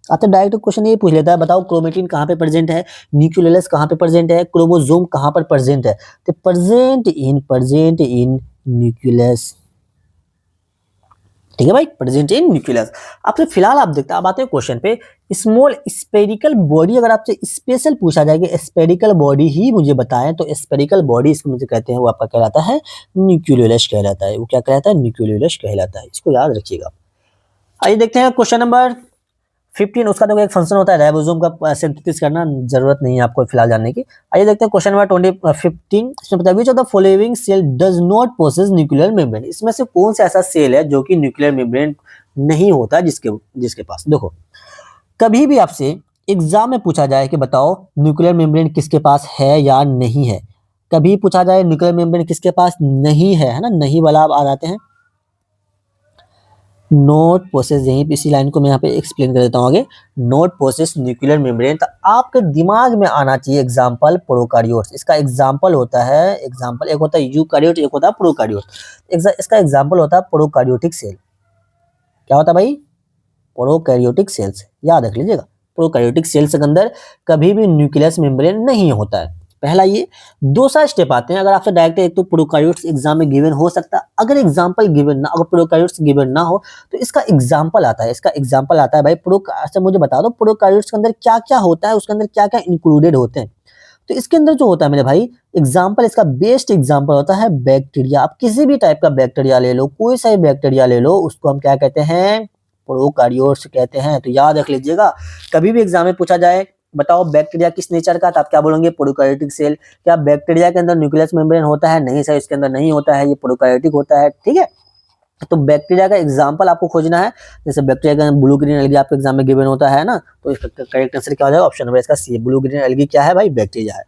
आपसे डायरेक्ट क्वेश्चन ये पूछ लेता है, बताओ क्रोमेटिन कहाँ पे प्रेजेंट है, न्यूक्लियस कहाँ पे प्रेजेंट है, क्रोमोसोम कहाँ पर प्रेजेंट है? तो प्रेजेंट इन न्यूक्लियस, ठीक है भाई, प्रेजेंट इन न्यूक्लियस। आपसे फिलहाल आप देखते हैं, अब आते हैं क्वेश्चन पे, स्मॉल स्पेरिकल बॉडी अगर आपसे स्पेशल पूछा जाए कि स्पेरिकल बॉडी ही मुझे बताएं, तो स्पेरिकल बॉडी इसको मुझे कहते हैं, वो आपका कहलाता है न्यूक्लियस कहलाता है, वो क्या कहलाता है? न्यूक्लियस कहलाता है, इसको याद रखिएगा। आइए देखते हैं क्वेश्चन नंबर 15, उसका तो एक फंक्शन होता है राइबोसोम का सिंथेसिस करना, जरूरत नहीं है आपको फिलहाल जानने की। आइए देखते हैं क्वेश्चन नंबर 15, इसमें बताइए which of the following cell does not possess nuclear membrane, इसमें से कौन सा ऐसा सेल है जो कि न्यूक्लियर मेम्ब्रेन नहीं होता, जिसके जिसके पास। देखो कभी भी आपसे एग्जाम में पूछा जाए कि बताओ न्यूक्लियर मेम्ब्रेन किसके पास है या नहीं है, कभी पूछा जाए न्यूक्लियर मेम्ब्रेन किसके पास नहीं है ना, नहीं वाला आप आ जाते हैं, नोट पोसेस, यहीं पे इसी लाइन को मैं यहाँ पे एक्सप्लेन कर देता हूँ आगे, नोट पोसेस न्यूक्लियर मेम्ब्रेन, तो आपके दिमाग में आना चाहिए एग्जांपल प्रोकारियोट्स, इसका एग्जांपल होता है, एग्जांपल एक होता है यूकारियोट, एक होता है प्रोकारियोट, इसका एग्जांपल होता है प्रोकारियोटिक सेल। क्या होता है भाई? प्रोकैरियोटिक सेल्स, याद रख लीजिएगा, प्रोकैरियोटिक सेल्स के अंदर कभी भी न्यूक्लियस मेम्ब्रेन नहीं होता है, पहला ये। दूसरा स्टेप आते हैं, अगर आपसे डायरेक्ट एक तो प्रोकैरियोट्स एग्जाम में गिवन हो सकता है, अगर एग्जांपल गिवन ना, अगर प्रोकैरियोट्स गिवन ना हो तो इसका एग्जांपल आता है, इसका एग्जांपल आता है भाई अच्छा मुझे बता दो प्रोकैरियोट्स के अंदर क्या क्या होता है, उसके अंदर क्या क्या इंक्लूडेड होते हैं। तो इसके अंदर जो होता है मेरे भाई एग्जाम्पल, इसका बेस्ट एग्जाम्पल होता है बैक्टीरिया। आप किसी भी टाइप का बैक्टीरिया ले लो, कोई सा भी बैक्टीरिया ले लो, उसको हम क्या कहते हैं? प्रोकारियोट्स कहते हैं। तो याद रख लीजिएगा, कभी भी एग्जाम में पूछा जाए बताओ बैक्टीरिया किस नेचर का, तो आप क्या बोलेंगे? Prokaryotic cell. क्या बैक्टीरिया के अंदर न्यूक्लियस मेम्ब्रेन होता है? नहीं सर, इसके अंदर नहीं होता है, ये प्रोकैरियोटिक होता है, ठीक है। तो बैक्टीरिया का एग्जाम्पल आपको खोजना है, जैसे बैक्टीरिया का ब्लू ग्रीन एल्गी आपके एग्जाम में गिवन होता है ना, तो इसका करेक्ट आंसर क्या हो जाएगा? ऑप्शन नंबर इसका सी, ब्लू ग्रीन एल्गी क्या है भाई? बैक्टीरिया है।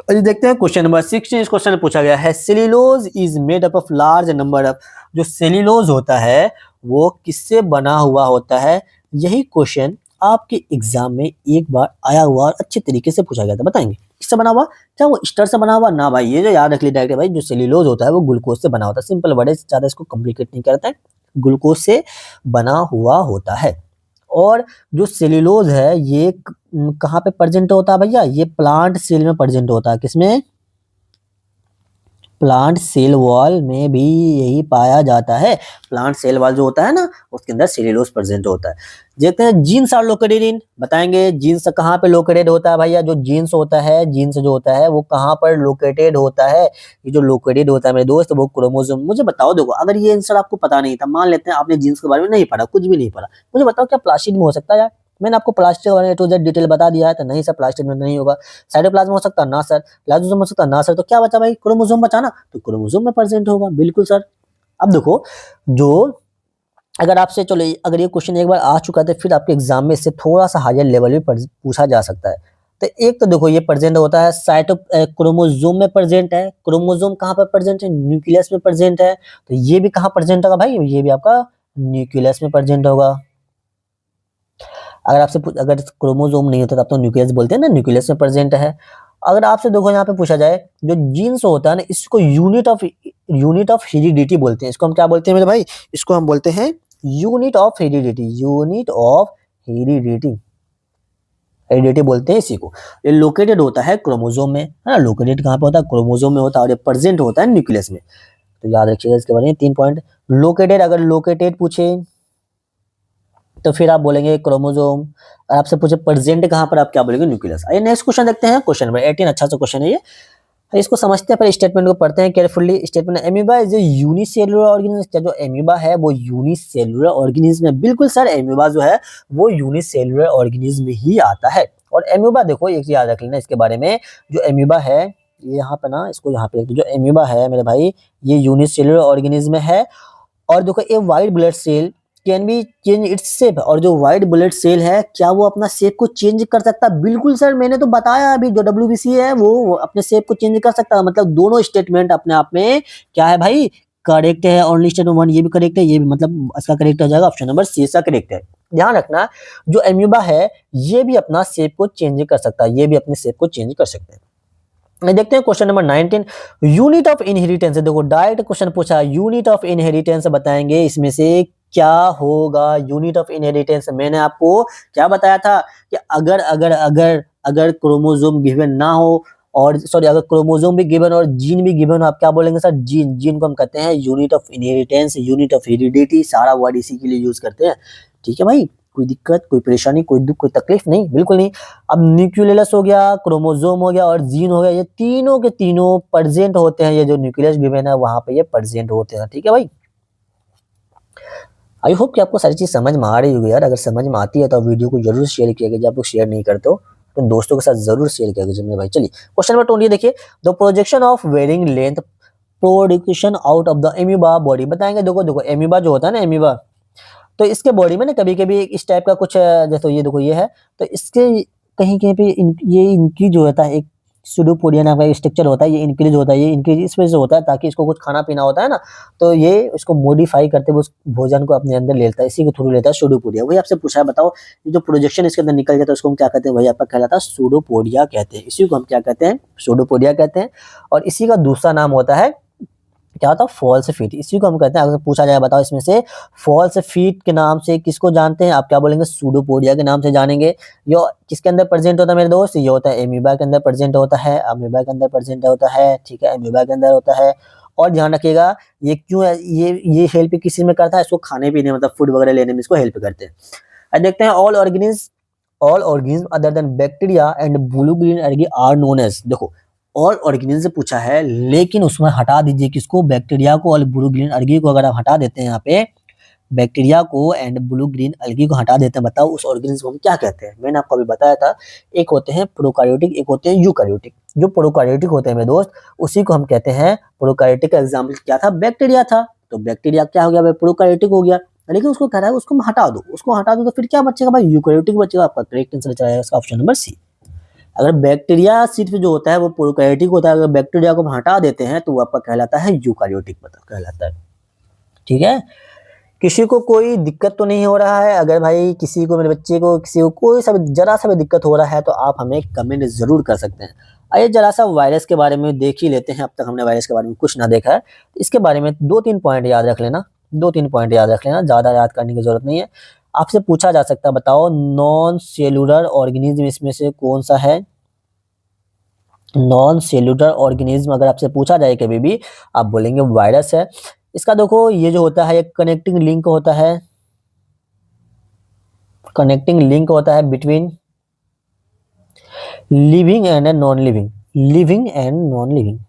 अभी देखते हैं क्वेश्चन नंबर 16, इस क्वेश्चन में पूछा गया है cellulose is made up of large number of, जो सेल्यूलोज होता है वो किससे बना हुआ होता है? यही क्वेश्चन आपके एग्जाम में एक बार आया हुआ और अच्छे तरीके से पूछा गया था, बताएंगे किससे बना हुआ? क्या वो स्टार से बना हुआ? ना भाई, ये जो याद रख ली डायरेक्ट भाई, जो सेल्यूलोज होता है वो ग्लूकोज से बना होता है, सिंपल वर्ड है, ज्यादा इसको कॉम्प्लिकेट नहीं करता है, ग्लूकोज से बना हुआ होता है। और जो सेल्यूलोज है ये कहाँ पे प्रेजेंट होता है भैया? ये प्लांट सेल में प्रेजेंट होता है, किसमें? प्लांट सेल वॉल में भी यही पाया जाता है। प्लांट सेल वॉल जो होता है ना, उसके अंदर सेल्यूलोज प्रेजेंट होता है। देखते हैं जीन्स आर लोकेटेड इन, बताएंगे जीन्स कहाँ पे लोकेटेड होता है भैया? जो जीन्स होता है, जीन्स जो होता है वो कहाँ पर लोकेटेड होता है? ये जो लोकेटेड होता है मेरे दोस्त, वो क्रोमोसोम। मुझे बताओ, देखो अगर ये आंसर आपको पता नहीं था, मान लेते हैं आपने जीन्स के बारे में नहीं पढ़ा, कुछ भी नहीं पढ़ा, मुझे बताओ क्या प्लास्टिक में हो सकता है यार? मैंने आपको प्लास्टिक के बारे में टू जेड डिटेल बता दिया है, तो नहीं सर प्लास्टिक में नहीं होगा। साइटोप्लाज्म हो सकता है? ना सर। लाइसोसोम हो सकता है? ना सर। तो क्या बचा भाई? क्रोमोसोम बचा ना, तो क्रोमोसोम में प्रेजेंट होगा, बिल्कुल सर। अब देखो, जो अगर आपसे चलो अगर ये क्वेश्चन एक बार आ चुका है तो फिर आपके एग्जाम में इससे थोड़ा सा हायर लेवल पे पूछा जा सकता है। तो एक तो देखो ये प्रेजेंट होता है क्रोमोसोम में प्रेजेंट है, क्रोमोसोम कहाँ पर प्रेजेंट है? न्यूक्लियस में प्रेजेंट है। तो ये भी कहाँ प्रेजेंट होगा भाई? ये भी आपका न्यूक्लियस में प्रेजेंट होगा। अगर आपसे अगर क्रोमोसोम नहीं होता तब तो न्यूक्लियस बोलते हैं ना, न्यूक्लियस में प्रेजेंट है। अगर आपसे देखो यहाँ पे पूछा जाए जो जीन्स होता है ना, इसको यूनिट ऑफ हेरिडिटी बोलते हैं। इसको हम क्या बोलते हैं मेरे भाई? इसको हम बोलते हैं unit of heredity, unit of heredity, heredity बोलते हैं इसी को। ये लोकेटेड होता है क्रोमोसोम में, है ना। लोकेटेड कहाँ पे होता है? क्रोमोसोम में होता है, और ये प्रेजेंट होता है न्यूक्लियस में। तो याद रखिएगा इसके बारे में 3 पॉइंट। लोकेटेड, अगर लोकेटेड पूछे तो फिर आप बोलेंगे क्रोमोसोम। आपसे पूछे प्रेजेंट कहां पर, आप क्या बोलेंगे? न्यूक्लियस। आइए नेक्स्ट क्वेश्चन देखते हैं, क्वेश्चन नंबर 18, अच्छा सा क्वेश्चन है ये। इसको समझते हैं, पहले स्टेटमेंट को पढ़ते हैं carefully. Statement, amoeba is a unicellular organism. जो एमीबा है वो यूनिसेलुलर ऑर्गेनिज्म है। बिल्कुल सर, एमीबा जो है वो यूनिसेलुलर ऑर्गेनिज्म में ही आता है। और एमीबा देखो एक चीज याद रख लेना इसके बारे में, जो एमीबा है ये यहाँ पे ना, इसको यहाँ पे जो एमीबा है मेरे भाई, ये यूनिसेलुलर ऑर्गेनिज्म है। और देखो a white blood cell can be change its shape. और जो व्हाइट ब्लड सेल है क्या वो अपना शेप को चेंज कर सकता है? बिल्कुल सर, मैंने तो बताया अभी, जो डब्ल्यूबीसी है वो अपने शेप को चेंज कर सकता है। मतलब दोनों स्टेटमेंट अपने आप में क्या है भाई, करेक्ट है। ओनली स्टेटमेंट 1 ये भी करेक्ट है, ये भी, मतलब इसका करेक्ट हो जाएगा ऑप्शन नंबर सी इसका करेक्ट है। ध्यान रखना, जो एम्यूबा है ये भी अपना शेप को चेंज कर सकता है, ये भी अपने शेप को चेंज कर सकते हैं। देखते हैं question number 19, unit of inheritance. देखो डायरेक्ट क्वेश्चन पूछा, यूनिट ऑफ इनहेरिटेंस बताएंगे इसमें से क्या होगा। यूनिट ऑफ इनहेरिटेंस मैंने आपको क्या बताया था कि अगर अगर अगर अगर क्रोमोसोम गिवन ना हो, और सॉरी अगर क्रोमोसोम भी गिवन और जीन भी गिवन हो, आप क्या बोलेंगे सर? जीन। जीन को हम कहते हैं unit of inheritance, unit of heredity, सारा वर्ड इसी के लिए यूज करते हैं। ठीक है भाई, कोई दिक्कत, कोई परेशानी, कोई दुख, कोई तकलीफ नहीं, बिल्कुल नहीं। अब न्यूक्लियस हो गया, क्रोमोसोम हो गया और जीन हो गया, ये तीनों के तीनों प्रेजेंट होते हैं। ये जो न्यूक्लियस गिवन है वहां पे ये प्रेजेंट होते हैं। ठीक है भाई, आई होप कि आपको सारी चीज समझ में आ रही होगी यार। अगर समझ में आती है तो वीडियो को जरूर शेयर किया, जब आप लोग शेयर नहीं करते हो तो दोस्तों के साथ जरूर शेयर किया भाई। चलिए क्वेश्चन नंबर 20 देखिए, the projection of varying length production out of the amoeba body बताएंगे। देखो देखो एमीबा जो होता है ना, एमीबा, तो इसके बॉडी में ना कभी कभी इस टाइप का कुछ जैसे ये देखो ये है, तो इसके कहीं कहीं पे ये इनकी जो होता है एक सूडोपोडिया नाम का स्ट्रक्चर होता है, ये इंक्रीज होता है, ये इंक्रीज इस वजह से होता है ताकि इसको कुछ खाना पीना होता है ना, तो ये इसको मॉडिफाई करते हुए उस भोजन को अपने अंदर लेता है, इसी के थ्रू लेता है सूडोपोडिया। वही आपसे पूछा है, बताओ ये जो प्रोजेक्शन इसके अंदर निकल जाता है उसको हम क्या कहते हैं? वही आपका कहलाता है सूडोपोडिया कहते हैं। इसी को हम क्या कहते हैं? सूडोपोडिया कहते हैं। और इसी का दूसरा नाम होता है क्या होता है? False feet. इसी को हम कहते हैं, अगर पूछा जाए बताओ इसमें से फॉल्स फीट के नाम से किसको जानते हैं? आप क्या बोलेंगे? सूडोपोडिया के नाम से जानेंगे। यो किसके अंदर प्रेजेंट होता है मेरे दोस्त? ये होता है एमीबा के अंदर प्रेजेंट होता है, अमीबा के अंदर प्रेजेंट होता है। ठीक है, एमीबा के अंदर होता है। और ध्यान रखिएगा, ये क्यों है, ये हेल्प किसी में करता है? इसको खाने पीने मतलब फूड वगैरह लेने में इसको हेल्प करते हैं। अब देखते हैं, all organism other than bacteria and blue green algae are known as. देखो ऑल ऑर्गेनिज्म से पूछा है, लेकिन उसमें हटा दीजिए किसको? बैक्टीरिया को और ब्लू ग्रीन एल्गी को। अगर आप हटा देते हैं यहाँ पे बैक्टीरिया को एंड ब्लू ग्रीन एल्गी को हटा देते हैं, बताओ उस ऑर्गेनिज्म को हम क्या कहते हैं? मैंने आपको अभी बताया था, एक होते हैं प्रोकार्योटिक, एक होते हैं यूकार्योटिक। जो प्रोकार्योटिक होते हैं मेरे दोस्त, उसी को हम कहते हैं प्रोकार्योटिक। का एग्जाम्पल क्या था? बैक्टीरिया था। तो बैक्टीरिया क्या हो गया भाई? प्रोकार्योटिक हो गया। लेकिन उसको कह रहा है उसको हम हटा दो, उसको हटा दो तो फिर क्या बचेगा भाई? यूकार्योटिक बचेगा। आपका करेक्ट आंसर जाएगा इसका ऑप्शन नंबर सी। अगर बैक्टीरिया सिर्फ जो होता है वो प्रोकैरियोटिक होता है, अगर बैक्टीरिया को हम हटा देते हैं तो वो आपका कहलाता है यूकार्योटिक कहलाता है। ठीक है, किसी को कोई दिक्कत तो नहीं हो रहा है? अगर भाई किसी को, मेरे बच्चे को, किसी को कोई सा जरा सा भी दिक्कत हो रहा है तो आप हमें कमेंट जरूर कर सकते हैं। आइए जरा सा वायरस के बारे में देख ही लेते हैं। अब तक हमने वायरस के बारे में कुछ ना देखा है, इसके बारे में 2-3 पॉइंट याद रख लेना, 2-3 पॉइंट याद रख लेना, ज्यादा याद करने की जरूरत नहीं है। आपसे पूछा जा सकता है, बताओ नॉन सेलुलर ऑर्गेनिज्म इसमें से कौन सा है? नॉन सेलुलर ऑर्गेनिज्म अगर आपसे पूछा जाए कभी भी, आप बोलेंगे वायरस है। इसका देखो ये जो होता है एक कनेक्टिंग लिंक होता है, कनेक्टिंग लिंक होता है between living and non living, living and non living.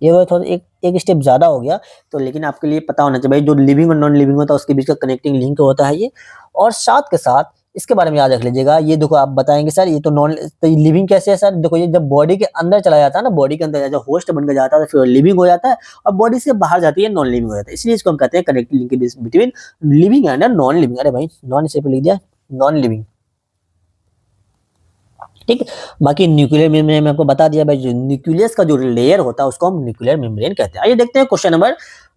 ये थोड़ा एक स्टेप ज्यादा हो गया तो, लेकिन आपके लिए पता होना चाहिए भाई, जो लिविंग और नॉन लिविंग होता है उसके बीच का कनेक्टिंग लिंक होता है ये। और साथ के साथ इसके बारे में याद रख लीजिएगा। ये देखो आप बताएंगे सर ये तो नॉन, तो लिविंग कैसे है सर? देखो ये जब बॉडी के अंदर चला जाता है ना, बॉडी के अंदर जब होस्ट बन के जाता है तो फिर लिविंग हो जाता है, और बॉडी से बाहर जाती है नॉन लिविंग हो जाता है। इसलिए इसको हम कहते हैं connecting link between living and non living. अरे भाई नॉन इसे लिख दिया, नॉन लिविंग। ठीक, बाकी न्यूक्लियर मेम्ब्रेन में आपको बता दिया भाई, जो न्यूक्लियस का जो लेयर होता है उसको हम न्यूक्लियर मेम्ब्रेन कहते हैं। आइए देखते हैं क्वेश्चन नंबर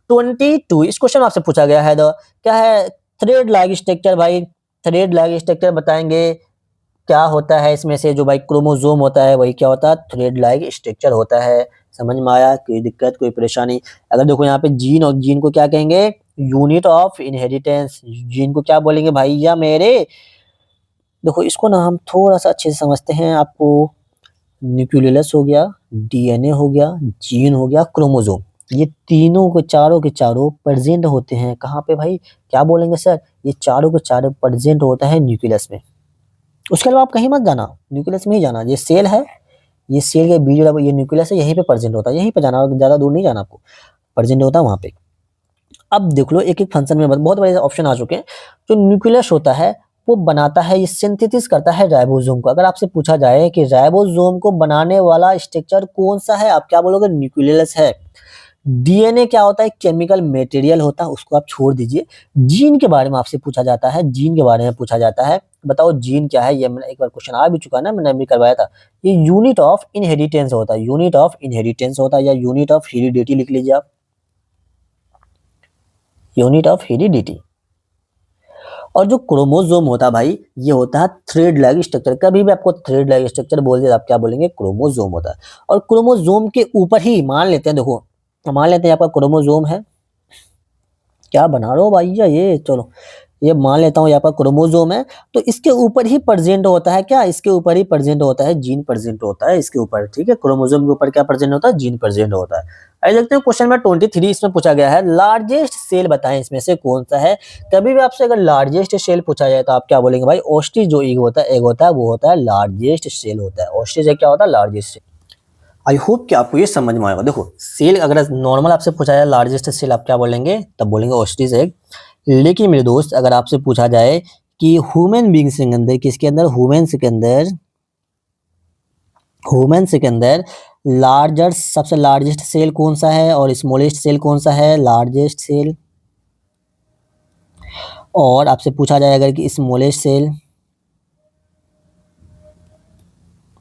22। इस क्वेश्चन आपसे पूछा गया है, क्या है? Thread like structure. भाई थ्रेड लाइक स्ट्रक्चर बताएंगे क्या होता है इसमें से? जो भाई क्रोमोसोम होता है वही क्या होता है? थ्रेड लाइक स्ट्रक्चर होता है। समझ में आया? कोई दिक्कत, कोई परेशानी? अगर देखो यहाँ पे जीन, और जीन को क्या कहेंगे? Unit of inheritance. जीन को क्या बोलेंगे भैया मेरे? देखो इसको ना हम थोड़ा सा अच्छे से समझते हैं। आपको न्यूक्लियस हो गया, डीएनए हो गया, जीन हो गया, क्रोमोसोम, ये तीनों के चारों प्रेजेंट होते हैं कहाँ पे भाई? क्या बोलेंगे सर? ये चारों के चारों प्रेजेंट होता है न्यूक्लियस में। उसके अलावा आप कहीं मत जाना, न्यूक्लियस में ही जाना। ये सेल है, ये सेल का बीज ये न्यूक्लियस है, यहीं पे प्रेजेंट होता है, यहीं पे जाना, ज़्यादा दूर नहीं जाना आपको, प्रेजेंट होता है वहाँ पे। अब देख लो एक-एक फंक्शन में बहुत बड़े ऑप्शन आ चुके हैं। जो न्यूक्लियस होता है वो बनाता है, ये सिंथेसिस करता है राइबोसोम को। अगर आपसे पूछा जाए कि राइबोसोम को बनाने वाला स्ट्रक्चर कौन-सा है, आप क्या बोलोगे? न्यूक्लियस है। डीएनए क्या होता है? केमिकल मटेरियल होता है, उसको आप छोड़ दीजिए। जीन के बारे में आपसे पूछा जाता है, जीन के बारे में पूछा जाता है। बताओ जीन क्या है? ये मैंने एक बार क्वेश्चन आ भी चुका है ना, मैंने अभी करवाया था। ये यूनिट ऑफ इनहेरिटेंस होता है, यूनिट ऑफ इनहेरिटेंस होता है, या यूनिट ऑफ हेरिडिटी लिख लीजिए आप, यूनिट ऑफ हेरिडिटी। और जो क्रोमोसोम होता है भाई, ये होता है थ्रेड लाइक स्ट्रक्चर। कभी भी आपको थ्रेड लाइक स्ट्रक्चर बोल दिया, आप क्या बोलेंगे? क्रोमोसोम होता है। और क्रोमोसोम के ऊपर ही मान लेते हैं, देखो मान लेते हैं आपका क्रोमोसोम है, क्या बना रहे हो भैया ये, चलो ये मान लेता हूँ, यहाँ पर क्रोमोसोम है, तो इसके ऊपर ही प्रेजेंट होता है क्या? इसके ऊपर ही प्रेजेंट होता है जीन, प्रेजेंट होता है इसके ऊपर, ठीक है। क्रोमोसोम के ऊपर क्या प्रेजेंट होता है? जीन प्रेजेंट होता है। आइए देखते हैं क्वेश्चन नंबर 23, इसमें पूछा गया है लार्जेस्ट सेल बताएं इसमें से कौन सा है। कभी भी आपसे अगर लार्जेस्ट सेल पूछा जाए तो आप क्या बोलेंगे भाई? ऑस्टिच जो एग होता है वो होता है लार्जेस्ट सेल होता है। ऑस्टिच क्या होता है? Largest cell. आई होप कि आपको ये समझ में आएगा। देखो सेल अगर नॉर्मल आपसे पूछा जाए लार्जेस्ट सेल, आप क्या बोलेंगे? तब बोलेंगे ऑस्टिच एग। लेकिन मेरे दोस्त अगर आपसे पूछा जाए कि ह्यूमन बींग्स के अंदर, किसके अंदर? ह्यूमन्स के अंदर लार्जर सबसे लार्जेस्ट सेल कौन सा है और स्मॉलेस्ट सेल कौन सा है? Largest cell. और आपसे पूछा जाए अगर कि स्मॉलेस्ट सेल,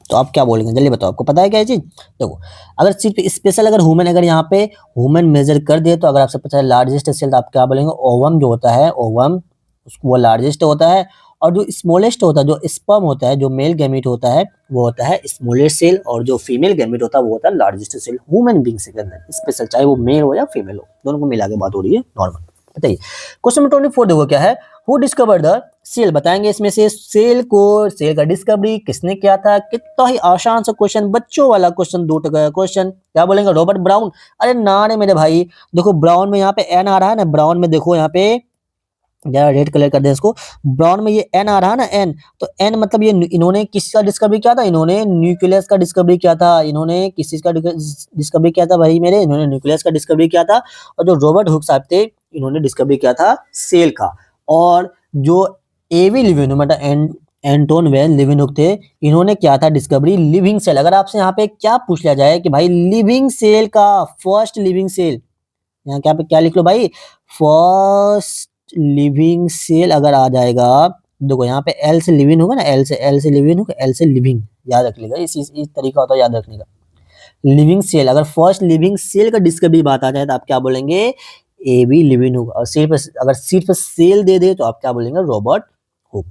तो आप क्या बोलेंगे? जल्दी बताओ, आपको पता है क्या ये चीज? देखो अगर सिर्फ स्पेशल अगर ह्यूमन, अगर यहाँ पे ह्यूमन मेजर कर दे, तो अगर आपसे पूछा है लार्जेस्ट सेल, तो आप क्या बोलेंगे? ओवम जो होता है, ओवम उसको वो लार्जेस्ट होता है। और जो स्मॉलेस्ट होता है, जो स्पर्म होता है, जो मेल गैमीट होता है, वो होता है स्मॉलेस्ट सेल। और जो फीमेल गैमीट होता है वो होता है लार्जेस्ट सेल। ह्यूमन बींग्स के अंदर स्पेशल, चाहे वो मेल हो या फीमेल हो, दोनों को मिला के बात हो रही है नॉर्मल। बताइए क्वेश्चन नंबर 24 देखो क्या है। Who discovered the cell? बताएंगे इसमें से सेल को, सेल का डिस्कवरी किसने किया था? कितना ही आसान सा क्वेश्चन, बच्चों वाला क्वेश्चन, 2 टका का क्वेश्चन। क्या बोलेंगे? Robert brown. अरे ना रे मेरे भाई, देखो ब्राउन में यहाँ पे एन आ रहा है ना, ब्राउन में देखो यहाँ पे, जरा रेड कलर कर दें इसको। ब्राउन में ये एन आ रहा है ना, एन, तो एन मतलब ये इन्होंने किसका डिस्कवरी किया था? इन्होंने न्यूक्लियस का डिस्कवरी किया था। इन्होंने किस चीज का डिस्कवरी किया था भाई मेरे? इन्होंने न्यूक्लियस का डिस्कवरी किया था। और जो रॉबर्ट हुक साहब थे, इन्होंने डिस्कवरी किया था सेल का। और जो एवी लिविन मतलब एंटोन वेन लिविनुक थे, इन्होंने क्या था डिस्कवरी? Living cell. अगर आपसे यहाँ पे क्या पूछ लिया जाए कि भाई लिविंग सेल का फर्स्ट लिविंग सेल, यहाँ क्या पे क्या लिख लो भाई? फर्स्ट लिविंग सेल अगर आ जाएगा, देखो यहाँ पे एल से लिविंग होगा ना, एल से लिविंग होगा, एल से लिविंग, याद रख लेगा, इस तरीका होता है याद रखने का। लिविंग सेल, अगर फर्स्ट लिविंग सेल का डिस्कवरी बात आ जाए तो आप क्या बोलेंगे? A B living hook. और सिर्फ अगर सिर्फ सेल दे दे तो आप क्या बोलेंगे? Robert Hooke.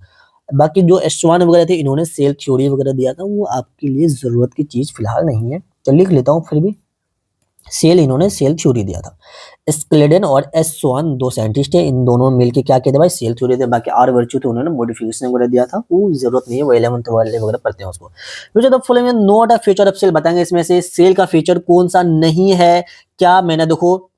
बाकी जो एस्ट्रॉन वगैरह थे, इन्होंने सेल थ्योरी वगैरह दिया था, वो आपके लिए जरूरत की चीज फिलहाल नहीं है, तो लिख लेता हूँ फिर भी। सेल, इन्होंने सेल थ्योरी दिया था। स्क्लेडन और एस स्वान 2 साइंटिस्ट है, इन दोनों मिलके क्या किया था भाई? सेल थ्योरी दिया। बाकी आर वर्च्यू थे, उन्होंने मॉडिफिकेशन वगैरह दिया था, वो जरूरत नहीं है, वो 11th वाले वगैरह पढ़ते हैं उसको। Future of following not a feature of cell, बताएंगे इसमें से सेल का फीचर कौन सा नहीं है? क्या मैंने देखो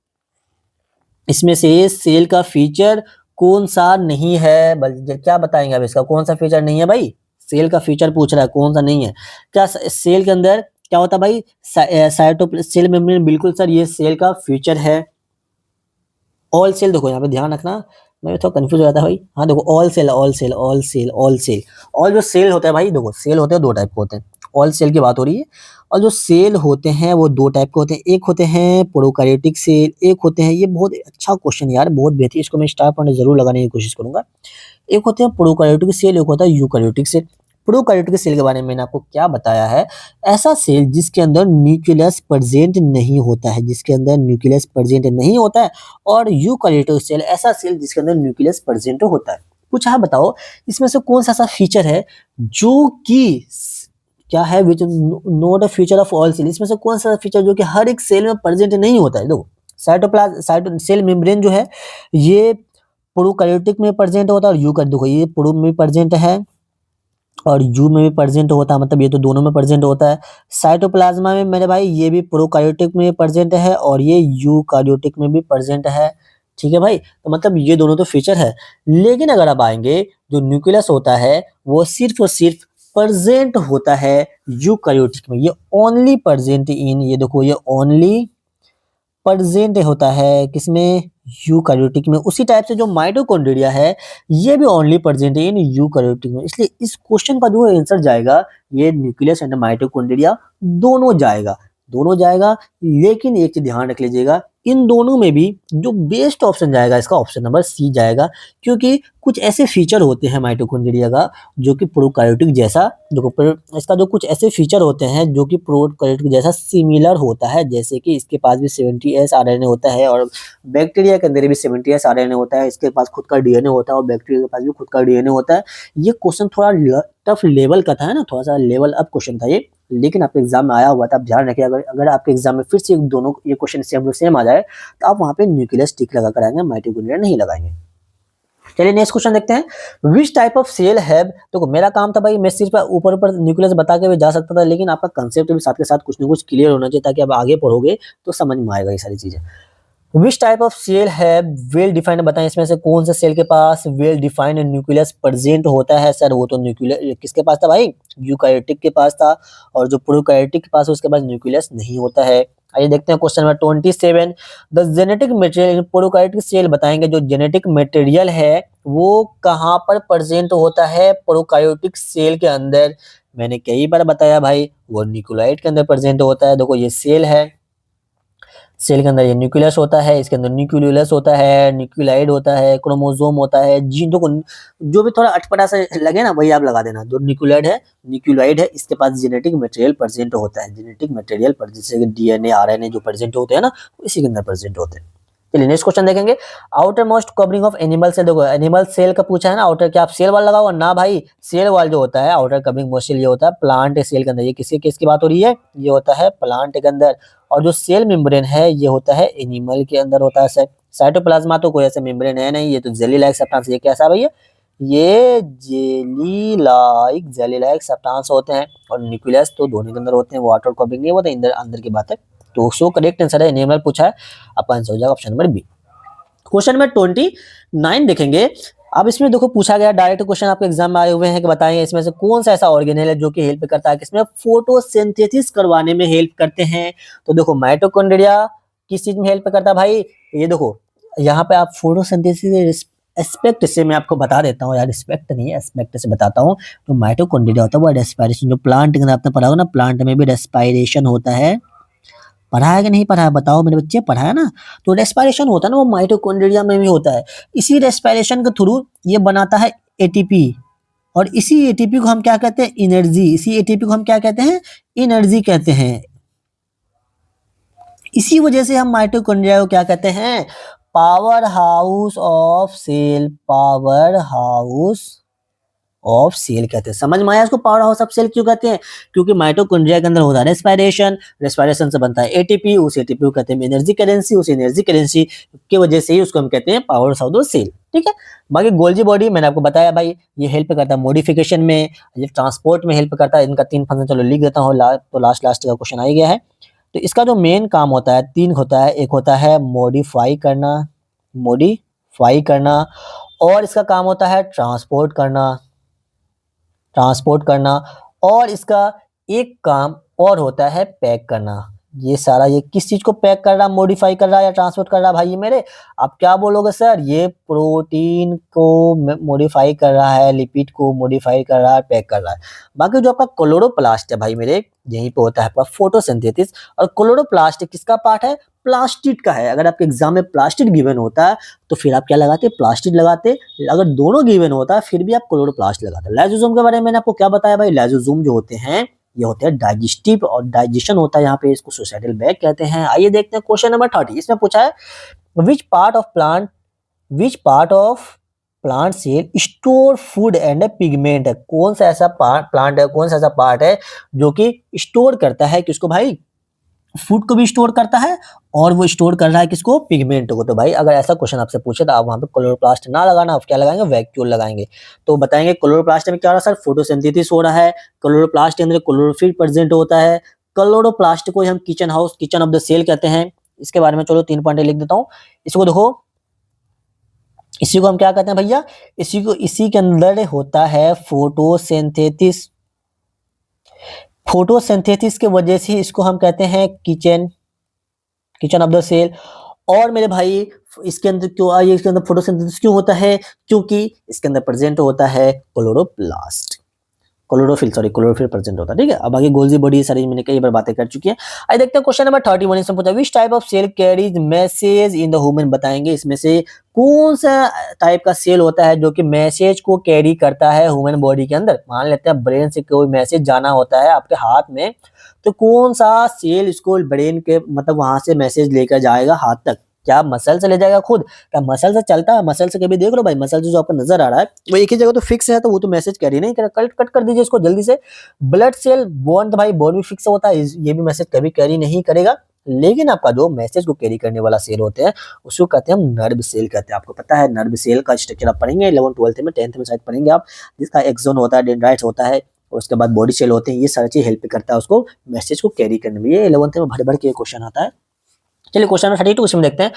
इसमें से सेल का फीचर कौन सा नहीं है? क्या बताएंगे अब इसका कौन सा फीचर नहीं है भाई? सेल का फीचर पूछ रहा है, कौन सा नहीं है? क्या सेल के अंदर क्या होता है भाई? सेल मेम्ब्रेन, बिल्कुल सर, ये सेल का फीचर है। ऑल सेल, देखो यहाँ पे ध्यान रखना, मैं थोड़ा कंफ्यूज हो जाता है भाई। हाँ देखो all cell, all cell, all cell, all cell. All जो सेल होता है भाई, देखो सेल होते हैं 2 टाइप के होते हैं, ऑल सेल की बात हो रही है। और जो सेल होते हैं वो 2 टाइप के होते हैं, एक होते हैं प्रोकैरियोटिक सेल, एक होते हैं, ये बहुत अच्छा क्वेश्चन यार, बहुत बेहतरीन, इसको मैं स्टार पॉइंट जरूर लगाने की कोशिश करूंगा। एक होते हैं प्रोकैरियोटिक सेल, एक होता है यूकैरियोटिक सेल। प्रोकैरियोटिक सेल के बारे में मैंने आपको क्या बताया है? ऐसा सेल जिसके अंदर न्यूक्लियस प्रेजेंट नहीं होता है, जिसके अंदर न्यूक्लियस प्रेजेंट नहीं होता है। और यूकैरियोटिक सेल, ऐसा सेल जिसके अंदर न्यूक्लियस प्रेजेंट होता है। कुछ आप बताओ इसमें से कौन सा ऐसा फीचर है जो कि क्या है, which not a feature of all cell, इसमें से कौन सा फीचर जो कि हर एक सेल में प्रेजेंट नहीं होता है? देखो साइटोप्लाज्म सेल मेम्ब्रेन जो है, ये प्रोकैरियोटिक में प्रेजेंट होता है, और यूकैरियोटिक, देखो ये प्रो में प्रेजेंट है और यू में भी प्रेजेंट होता है, मतलब ये तो दोनों में प्रेजेंट होता है। साइटोप्लाज्मा में मेरे भाई ये भी प्रोकैरियोटिक में प्रेजेंट है और ये यूकैरियोटिक में भी प्रेजेंट है, ठीक है भाई। तो मतलब ये दोनों तो फीचर है। लेकिन अगर आप आएंगे, जो न्यूक्लियस होता है वो सिर्फ और सिर्फ प्रेजेंट होता है यूकैरियोटिक में, ये ओनली प्रेजेंट इन, ये देखो ये ओनली प्रेजेंट होता है किसमें, यूकैरियोटिक में। उसी टाइप से जो माइटोकॉन्ड्रिया है ये भी ओनली प्रेजेंट इन यूकैरियोटिक में। इसलिए इस क्वेश्चन का जो आंसर जाएगा ये न्यूक्लियस एंड माइटोकॉन्ड्रिया दोनों जाएगा, दोनों जाएगा। लेकिन एक चीज ध्यान रख लीजिएगा, इन दोनों में भी जो बेस्ट ऑप्शन जाएगा इसका ऑप्शन नंबर सी जाएगा, क्योंकि कुछ ऐसे फीचर होते हैं माइटोकॉन्ड्रिया का जो कि प्रोकैरियोटिक जैसा, देखो इसका जो कुछ ऐसे फीचर होते हैं जो कि प्रोकैरियोटिक जैसा सिमिलर होता है, जैसे कि इसके पास भी 70S आरएनए होता है और बैक्टीरिया के अंदर भी 70S आरएनए होता है, इसके पास खुद का डीएनए होता है और बैक्टीरिया के पास भी खुद का डीएनए होता है। ये क्वेश्चन थोड़ा टफ लेवल का था, है ना, थोड़ा सा लेवल अप क्वेश्चन था ये, लेकिन आपके एग्जाम में आया हुआ था। आप ध्यान रखिए, अगर आपके एग्जाम में फिर से दोनों ये क्वेश्चन सेम आ जाए तो आप वहां पे न्यूक्लियस टिक लगा कर आएंगे, माइटोकॉन्ड्रिया नहीं लगाएंगे। चलिए नेक्स्ट क्वेश्चन देखते हैं। Which type of cell have, तो मेरा काम था भाई मैं सिर्फ ऊपर ऊपर न्यूक्लियस बता के भी जा सकता था, लेकिन आपका कंसेप्ट भी साथ के साथ कुछ ना कुछ क्लियर होना चाहिए ताकि आप आगे पढ़ोगे तो समझ में आएगा ये सारी चीजें। विच टाइप ऑफ सेल है वेल डिफाइंड, बताएं इसमें से कौन से सेल के पास वेल डिफाइंड न्यूक्लियस प्रेजेंट होता है। सर वो तो न्यूक्लियस किसके पास था भाई, यूकैरियोटिक के पास था, और जो प्रोकैरियोटिक के पास उसके पास न्यूक्लियस नहीं होता है। आइए देखते हैं question number 27। The genetic material in prokaryotic cell, बताएंगे जो जेनेटिक मटेरियल है वो कहाँ पर प्रेजेंट होता है प्रोकैरियोटिक सेल के अंदर। मैंने कई बार बताया भाई वो न्यूक्लियोइड के अंदर प्रेजेंट होता है। देखो ये सेल है, सेल के अंदर ये न्यूक्लियस होता है, इसके अंदर न्यूक्लियोलस होता है, न्यूक्लियोलाइड होता है, क्रोमोसोम होता है, जीन, देखो जो भी थोड़ा अटपटा सा लगे ना वही आप लगा देना। जो न्यूक्लियोलाइड है, न्यूक्लियोलाइड है, इसके पास जेनेटिक मटेरियल प्रेजेंट होता है, जेनेटिक मटेरियल जैसे कि डीएनए आरएनए जो प्रेजेंट होते हैं ना इसी के अंदर प्रेजेंट होते हैं। चलिए नेक्स्ट क्वेश्चन देखेंगे। Outermost covering of animal cell, देखो एनिमल सेल का पूछा है ना, आउटर क्या आप सेल वाल लगाओ ना भाई, सेल वाल जो होता है आउटर कवरिंग मोस्ट ये होता है प्लांट सेल के अंदर। ये किसी केस की बात हो रही है, ये होता है प्लांट के अंदर। और जो सेल मेम्ब्रेन है ये होता है एनिमल के अंदर होता है। साइटोप्लाज्मा तो कोई ऐसा मेम्ब्रेन है नहीं, ये तो जेली लाइक सब्सटेंस, ये कैसा भैया, ये जेली लाइक सब्सटेंस होते हैं। और न्यूक्लियस तो दोनों के अंदर होते हैं, वो आउटर कवरिंग नहीं होता, अंदर अंदर की बात है। तो सो करेक्ट आंसर है एनिमल पूछा है, आपका आंसर हो जाएगा ऑप्शन नंबर बी। क्वेश्चन नंबर 29 देखेंगे। अब इसमें देखो पूछा गया डायरेक्ट क्वेश्चन आपके एग्जाम में आए हुए हैं कि बताएं इसमें से कौन सा ऐसा ऑर्गेनेल है जो कि हेल्प करता है किसमें, फोटोसिंथेसिस करवाने में हेल्प करते हैं। तो देखो माइटोकॉन्ड्रिया किस चीज में हेल्प करता है भाई, ये देखो यहाँ पे आप फोटोसिंथेसिस एस्पेक्ट से मैं आपको बता देता हूँ यार, रिस्पेक्ट नहीं है एस्पेक्ट से बताता हूँ। तो माइटोकॉन्ड्रिया होता है वो रेस्पिरेशन, जो प्लांट के अंदर आपने पढ़ा होगा ना, प्लांट में भी रेस्पिरेशन होता है, पढ़ा है कि नहीं पढ़ा है बताओ मेरे बच्चे, पढ़ा है ना। तो रेस्पिरेशन होता है ना वो माइटोकॉन्ड्रिया में भी होता है। इसी रेस्पिरेशन के थ्रू ये बनाता है एटीपी, और इसी एटीपी को हम क्या कहते हैं, एनर्जी। इसी एटीपी को हम क्या कहते हैं, एनर्जी कहते हैं। इसी वजह से हम माइटोकॉन्ड्रिया को क्या कहते हैं, power house of cell, power house of cell कहते हैं। समझ में आया इसको, पावर हाउस ऑफ सेल क्यों कहते हैं, क्योंकि माइटोकॉन्ड्रिया के अंदर होता है रेस्पिरेशन, रेस्पिरेशन से बनता है एटीपी, उस एटीपी को कहते हैं एनर्जी करेंसी, उस एनर्जी करेंसी की वजह से ही उसको हम कहते हैं पावर हाउस ऑफ सेल। ठीक है, बाकी गोल्जी बॉडी मैंने आपको बताया भाई ये हेल्प करता है मॉडिफिकेशन में, ये ट्रांसपोर्ट में हेल्प करता है। इनका 3 फंक्शन चलो लिख देता हूँ, तो लास्ट का क्वेश्चन आ ही गया है। तो इसका जो मेन काम होता है 3 होता है, एक होता है मॉडिफाई करना, और इसका काम होता है ट्रांसपोर्ट करना, और इसका एक काम और होता है पैक करना। ये सारा ये किस चीज को पैक कर रहा, मॉडिफाई कर रहा या ट्रांसपोर्ट कर रहा भाई मेरे, आप क्या बोलोगे सर, ये प्रोटीन को मॉडिफाई कर रहा है, लिपिड को मॉडिफाई कर रहा है, पैक कर रहा है। बाकी जो आपका क्लोरोप्लास्ट है भाई मेरे, यहीं पे होता है आपका फोटोसिंथेसिस। और क्लोरोप्लास्ट किसका पार्ट है, प्लास्टिड का है। अगर आपके एग्जाम में प्लास्टिड गिवन होता है तो फिर आप क्या लगाते, प्लास्टिड लगाते। अगर दोनों गिवन होता है फिर भी आप क्लोरोप्लास्ट लगाते। लाइसोसोम के बारे में मैंने आपको क्या बताया भाई, लाइसोसोम जो होते हैं ये होते हैं डाइजेस्टिव, और डाइजेशन होता है यहाँ पे, इसको सुसाइडल बैग कहते हैं। आइए देखते हैं क्वेश्चन नंबर 30। इसमें पूछा है which part of plant cell store food and pigment, कौन सा ऐसा प्लांट है, कौन सा ऐसा पार्ट है जो कि स्टोर करता है किसको भाई, फूड को भी स्टोर करता है, और वो स्टोर कर रहा है किसको, पिगमेंट को। तो भाई अगर ऐसा क्वेश्चन आपसे पूछे तो आप वहां पे क्लोरोप्लास्ट ना लगाना, आप क्या लगाएंगे, वैक्यूल लगाएंगे। तो बताएंगे क्लोरोप्लास्ट में क्या हो रहा है सर, फोटोसिंथेसिस हो रहा है, क्लोरोप्लास्ट के अंदर क्लोरोफिल प्रेजेंट होता है। क्लोरोप्लास्ट को हम किचन ऑफ द सेल कहते हैं। इसके बारे में चलो 3 पॉइंट लिख देता हूँ। इसको देखो, इसी को हम क्या कहते हैं भैया, इसी के अंदर होता है फोटोसिंथेसिस, फोटोसिंथेसिस की वजह से इसको हम कहते हैं किचन ऑफ द सेल। और मेरे भाई इसके अंदर क्यों ये इसके अंदर फोटोसिंथेसिस क्यों होता है? क्योंकि इसके अंदर प्रेजेंट होता है क्लोरोप्लास्ट, क्लोरोफिल प्रेजेंट होता है, ठीक है। अब आगे गोल्जी बॉडी सारी मैंने कई बार बातें कर चुकी है। आइए देखते हैं क्वेश्चन नंबर 31 इसमें पूछा which type of cell carries message in the human, बताएंगे इसमें से कौन सा टाइप का सेल होता है जो कि मैसेज को कैरी करता है ह्यूमन बॉडी के अंदर। मान लेते हैं ब्रेन से कोई मैसेज जाना होता है आपके हाथ में, तो कौन सा सेल इसको ब्रेन के मतलब वहां से मैसेज लेकर जाएगा हाथ तक? क्या मसल से ले जाएगा खुद? क्या मसल से चलता है? मसल से कभी देख लो भाई, मसल से जो आपको नजर आ रहा है वो एक ही जगह तो फिक्स है, तो वो तो मैसेज कैरी नहीं करेगा, कट कर दीजिए इसको जल्दी से। ब्लड सेल बोन, तो भाई बोन भी फिक्स होता है, ये भी मैसेज कभी कैरी नहीं करेगा। लेकिन आपका जो मैसेज को कैरी करने वाला सेल होते हैं उसको कहते हैं हम नर्व सेल कहते हैं। आपको पता है नर्व सेल का स्ट्रक्चर आप पढ़ेंगे 11th 12th में, 10th में शायद पढ़ेंगे आप, जिसका एक्सोन होता है, डेंड्राइट्स होता है, उसके बाद बॉडी सेल होते हैं, ये सारी चीज हेल्प करता है उसको मैसेज को कैरी करने में। ये 11th में भर भर के क्वेश्चन आता है। चलिए क्वेश्चन नंबर 32 इसमें देखते हैं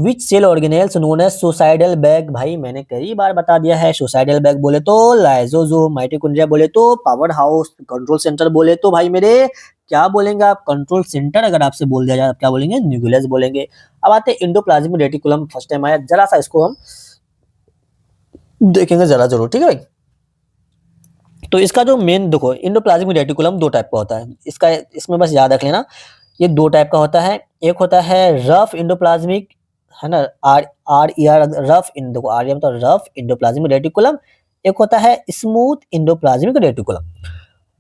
which cell organelles known as suicidal bag. भाई मैंने कई बार बता दिया है, सुसाइडल बैग बोले तो लाइसोसोम, माइटोकॉन्ड्रिया बोले तो पावर हाउस, कंट्रोल सेंटर बोले तो भाई मेरे क्या बोलेंगे आप? Control centre. अगर आपसे बोल दिया जाए आप क्या बोलेंगे? न्यूक्लियस बोलेंगे। अब आते हैं एंडोप्लाज्मिक रेटिकुलम, फर्स्ट टाइम आया, जरा सा इसको हम देखेंगे जरा जरूर, ठीक है भाई। तो इसका जो मेन देखो एंडोप्लाज्मिक रेटिकुलम दो टाइप का होता है, इसका इसमें बस याद रख लेना ये दो टाइप का होता है। एक होता है रफ एंडोप्लाज्मिक, है ना, R R E R rough देखो आर मतलब रफ एंडोप्लाज्मिक रेटिकुलम। एक होता है स्मूथ एंडोप्लाज्मिक रेटिकुलम।